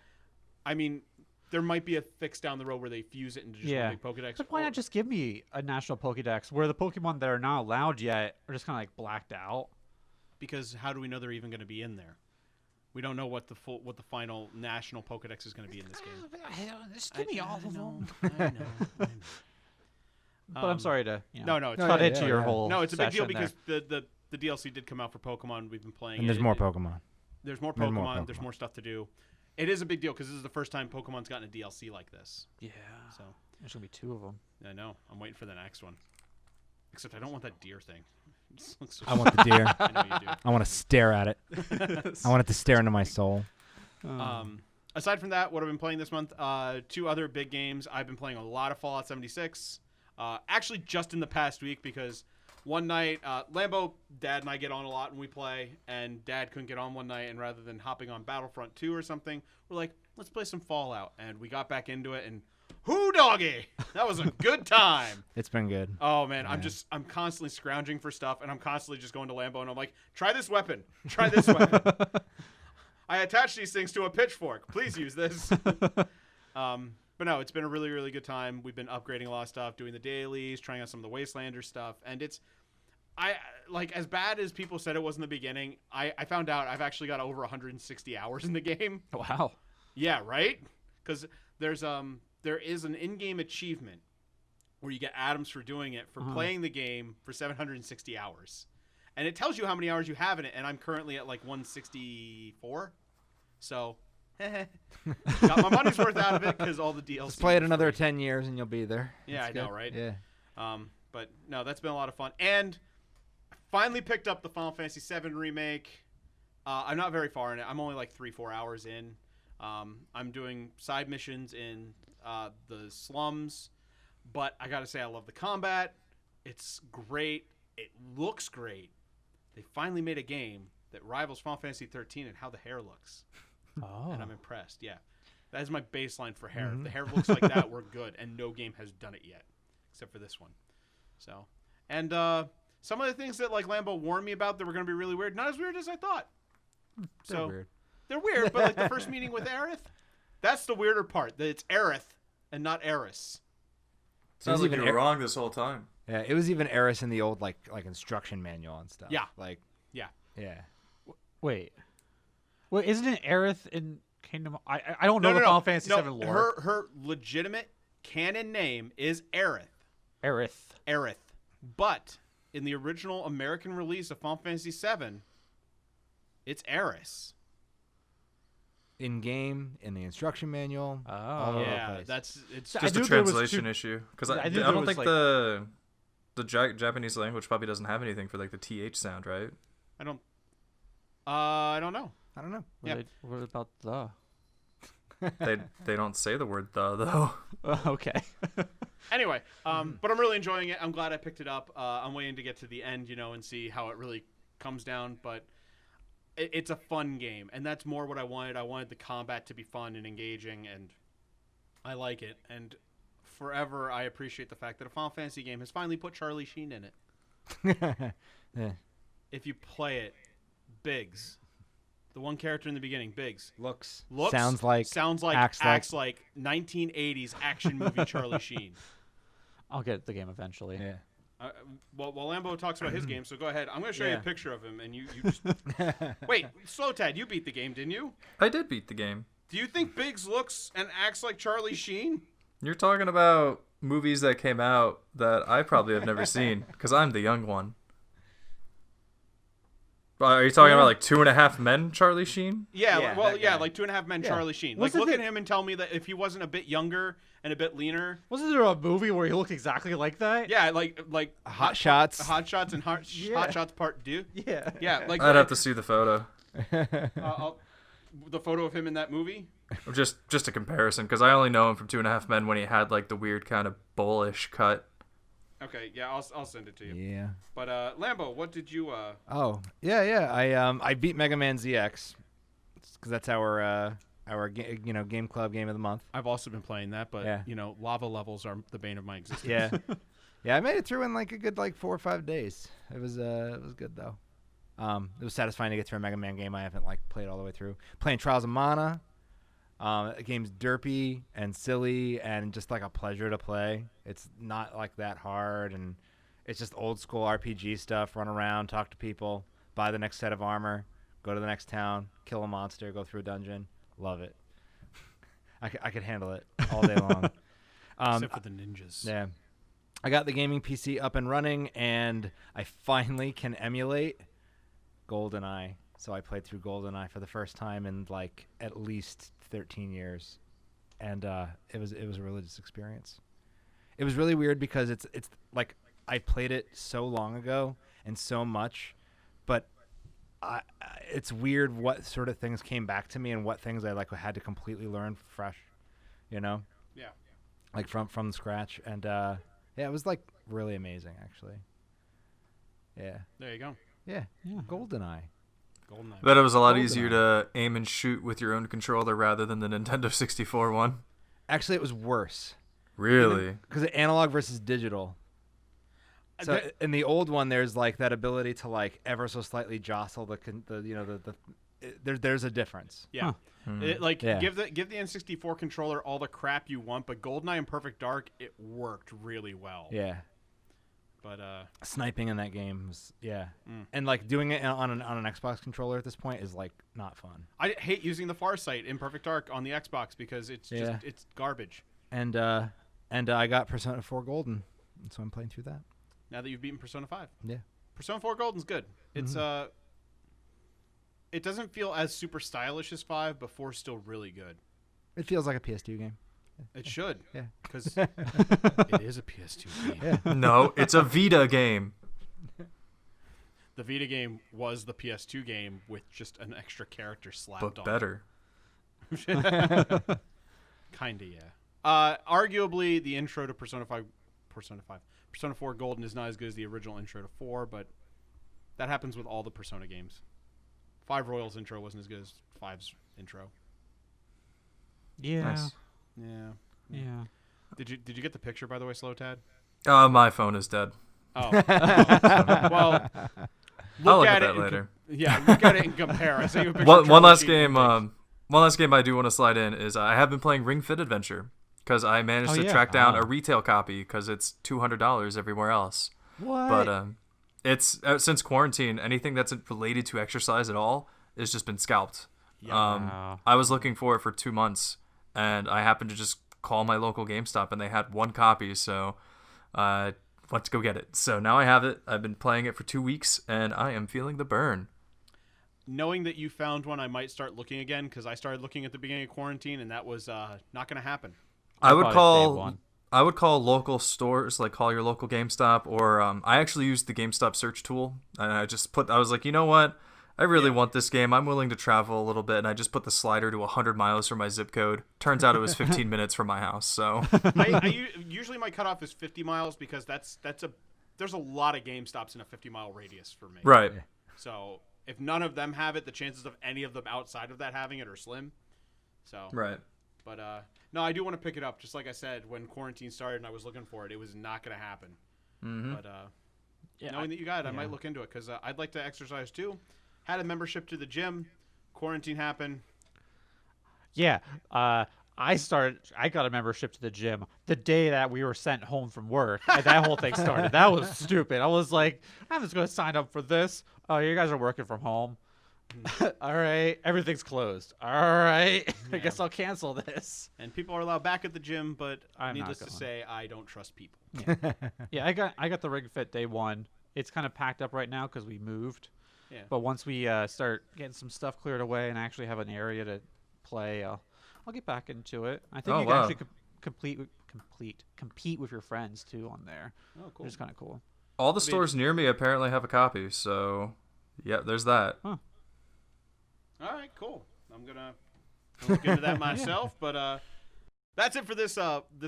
I mean, there might be a fix down the road where they fuse it into just one big Pokedex. But why not just give me a national Pokédex where the Pokemon that are not allowed yet are just kind of like blacked out? Because how do we know they're even going to be in there? We don't know what the final national Pokedex is going to be in this game. Just give me all of them. I know. But I'm sorry to No, it's cut yeah, into yeah, your yeah. whole. No, it's a big deal session because there. the DLC did come out for Pokemon. We've been playing And there's it. more Pokemon. There's more There's Pokemon. more There's Pokemon. more stuff to do. It is a big deal because this is the first time Pokemon's gotten a DLC like this. Yeah. So There's gonna be 2 of them. I know. I'm waiting for the next one. Except I don't want that deer thing. It just looks so I want the deer. I know you do. I want to stare at it. I want it to stare into my soul. Aside from that, what I've been playing this month, 2 other big games. I've been playing a lot of Fallout 76. Actually, just in the past week because one night, Lambo, Dad, and I get on a lot when we play, and Dad couldn't get on one night, and rather than hopping on Battlefront 2 or something, we're like, let's play some Fallout. And we got back into it, and hoo doggy! That was a good time. It's been good. Oh man, I'm constantly scrounging for stuff, and I'm constantly just going to Lambo, and I'm like, try this weapon. Try this weapon. I attach these things to a pitchfork. Please use this. But no, it's been a really, really good time. We've been upgrading a lot of stuff, doing the dailies, trying out some of the Wastelander stuff, and as bad as people said it was in the beginning, I found out I've actually got over 160 hours in the game. Wow. Yeah, right? Because there is an in-game achievement where you get atoms for doing it, for playing the game for 760 hours. And it tells you how many hours you have in it, and I'm currently at like 164. So, got my money's worth out of it because all the DLC. Just play it was another free. 10 years and you'll be there. Yeah, That's I know, good. right? Yeah. But no, that's been a lot of fun. And finally picked up the Final Fantasy VII Remake. I'm not very far in it. I'm only like 3-4 hours in. I'm doing side missions in the slums. But I got to say, I love the combat. It's great. It looks great. They finally made a game that rivals Final Fantasy 13 and how the hair looks. Oh. And I'm impressed. Yeah. That is my baseline for hair. If the hair looks like that, we're good. And no game has done it yet, except for this one. So, and some of the things that like Lambo warned me about that were going to be really weird, not as weird as I thought. They're weird. They're weird, but like the first meeting with Aerith, that's the weirder part. That it's Aerith and not Eris. Sounds like even you were wrong this whole time. Yeah, it was even Eris in the old like instruction manual and stuff. Yeah. Like, Yeah. yeah. Wait, isn't it Aerith in Kingdom? I don't know the Final Fantasy VII lore. Her legitimate canon name is Aerith. Aerith. But in the original American release of Final Fantasy VII, it's Eris. In game, in the instruction manual. Oh. all over the Yeah, place. it's I Just knew a there was translation two- issue. Because I I knew there don't was, think like- the Japanese language probably doesn't have anything for like the TH sound, right? I don't know. I don't know. Yeah. What about the? They don't say the word the though. Okay. Anyway, but I'm really enjoying it. I'm glad I picked it up. I'm waiting to get to the end, and see how it really comes down. But it's a fun game, and that's more what I wanted. I wanted the combat to be fun and engaging, and I like it. And forever, I appreciate the fact that a Final Fantasy game has finally put Charlie Sheen in it. Yeah. If you play it, Biggs, the one character in the beginning, Biggs, Looks, sounds like, acts like 1980s action movie Charlie Sheen. I'll get the game eventually. Yeah. Well, Lambo talks about his game, so go ahead. I'm going to show you a Yeah. picture of him, and you just... Wait, Slow Tad, you beat the game, didn't you? I did beat the game. Do you think Biggs looks and acts like Charlie Sheen? You're talking about movies that came out that I probably have never seen because I'm the young one. Are you talking about like 2.5 Men, Charlie Sheen? Yeah, Yeah, well, that yeah, guy. like 2.5 Men, Yeah. Charlie Sheen. What's Like, the look at thing- him and tell me that if he wasn't a bit younger and a bit leaner. Wasn't there a movie where he looked exactly like that? Yeah, like Hot Shots. Hot Shots and Hot Shots Part 2. Yeah. Yeah, like I'd have to see the photo. the photo of him in that movie. Or just a comparison because I only know him from 2.5 Men when he had like the weird kind of bullish cut. Okay, yeah, I'll send it to you. Yeah. But Lambo, what did you? Oh, yeah. I beat Mega Man ZX because that's our game club game of the month. I've also been playing that, but Yeah. lava levels are the bane of my existence. Yeah. Yeah, I made it through in like a good 4 or 5 days. It was good though. It was satisfying to get through a Mega Man game I haven't played all the way through. Playing Trials of Mana. The game's derpy and silly and just like a pleasure to play. It's not like that hard, and it's just old school RPG stuff. Run around, talk to people, buy the next set of armor, go to the next town, kill a monster, go through a dungeon. Love it. I could handle it all day long. Except for the ninjas. Yeah. I got the gaming PC up and running, and I finally can emulate GoldenEye. So I played through GoldenEye for the first time in at least 13 years, and it was a religious experience. It was really weird because it's like I played it so long ago and so much, but it's weird what sort of things came back to me and what things I had to completely learn fresh, Yeah. like from scratch. And it was really amazing actually. Yeah. There you go. Yeah. Yeah. GoldenEye. GoldenEye. I bet it was a lot GoldenEye. easier to aim and shoot with your own controller rather than the Nintendo 64 one. Actually, it was worse Really? because analog versus digital. So There- in the old one, there's that ability to ever so slightly jostle there's a difference. Yeah. Yeah. Give the N64 controller all the crap you want, but GoldenEye and Perfect Dark, it worked really well. Yeah. But Sniping in that game was Mm. and doing it on an Xbox controller at this point is not fun. I hate using the Farsight in Perfect Dark on the Xbox because it's Yeah. just it's garbage. And I got Persona 4 Golden, and so I'm playing through that. Now that you've beaten Persona 5. Yeah. Persona 4 Golden's good. It's it doesn't feel as super stylish as 5, but 4's still really good. It feels like a PS2 game. It should. Yeah. Because it is a PS2 game. Yeah. No, it's a Vita game. The Vita game was the PS2 game with just an extra character slapped But on better. it. Kinda, yeah. Arguably, the intro to Persona 4 Golden is not as good as the original intro to 4, but that happens with all the Persona games. 5 Royals intro wasn't as good as 5's intro. Yeah. Nice. Yeah. Yeah. Did you get the picture, by the way, Slow Tad? My phone is dead. Oh. Well, I'll look at at it that and later. look at it and compare. I sent you a picture One of Charlie last Sheen game. and One last game I do want to slide in is I have been playing Ring Fit Adventure because I managed Oh, to yeah. track down Oh. a retail copy because it's $200 everywhere else. What? But it's since quarantine, anything that's related to exercise at all has just been scalped. Yeah. Wow. I was looking for it for 2 months, and I happened to just call my local GameStop, and they had 1 copy, so I went to go get it. So now I have it. I've been playing it for 2 weeks, and I am feeling the burn. Knowing that you found one, I might start looking again because I started looking at the beginning of quarantine, and that was not going to happen. I would probably call save one. I would call local stores, like call your local GameStop, or I actually used the GameStop search tool, and I was like, you know what? I really want this game. I'm willing to travel a little bit, and I just put the slider to 100 miles from my zip code. Turns out it was 15 minutes from my house. So Usually my cutoff is 50 miles because there's a lot of GameStops in a 50-mile radius for me. right, So if none of them have it, the chances of any of them outside of that having it are slim. So right. But no, I do want to pick it up. Just like I said, when quarantine started and I was looking for it, it was not going to happen. Mm-hmm. But Yeah, knowing that you got it, I yeah. might look into it because I'd like to exercise too. Had a membership to the gym. Quarantine happened. Yeah. I got a membership to the gym the day that we were sent home from work, and that whole thing started. That was stupid. I was like, I'm just going to sign up for this. Oh, you guys are working from home. All right, everything's closed. All right, I Yeah. guess I'll cancel this. And people are allowed back at the gym, but I'm not needless to going. say, I don't trust people. Yeah, I got the Ring Fit day one. It's kind of packed up right now because we moved. Yeah. But once we start getting some stuff cleared away and actually have an area to play, I'll get back into it. I think Oh, you can wow. actually compete with your friends too on there, Oh, cool. which is kind of cool. All the stores near me apparently have a copy, so yeah, there's that. All right, cool. I'm gonna look into that myself. But that's it for this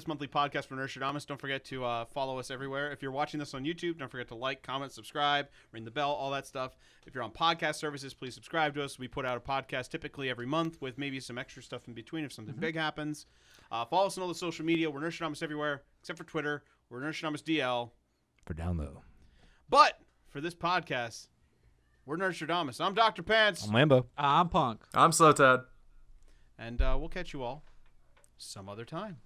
monthly podcast for Nerdstrodamus. Don't forget to follow us everywhere. If you're watching this on YouTube, don't forget to like, comment, subscribe, ring the bell, all that stuff. If you're on podcast services, please subscribe to us. We put out a podcast typically every month with maybe some extra stuff in between if something big happens. Follow us on all the social media. We're Nerdstrodamus everywhere except for Twitter. We're Nerdstrodamus DL. For down low. But for this podcast, we're Nerdstrodamus. I'm Dr. Pants. I'm Lambo. I'm Punk. I'm Slow Tad. And we'll catch you all some other time.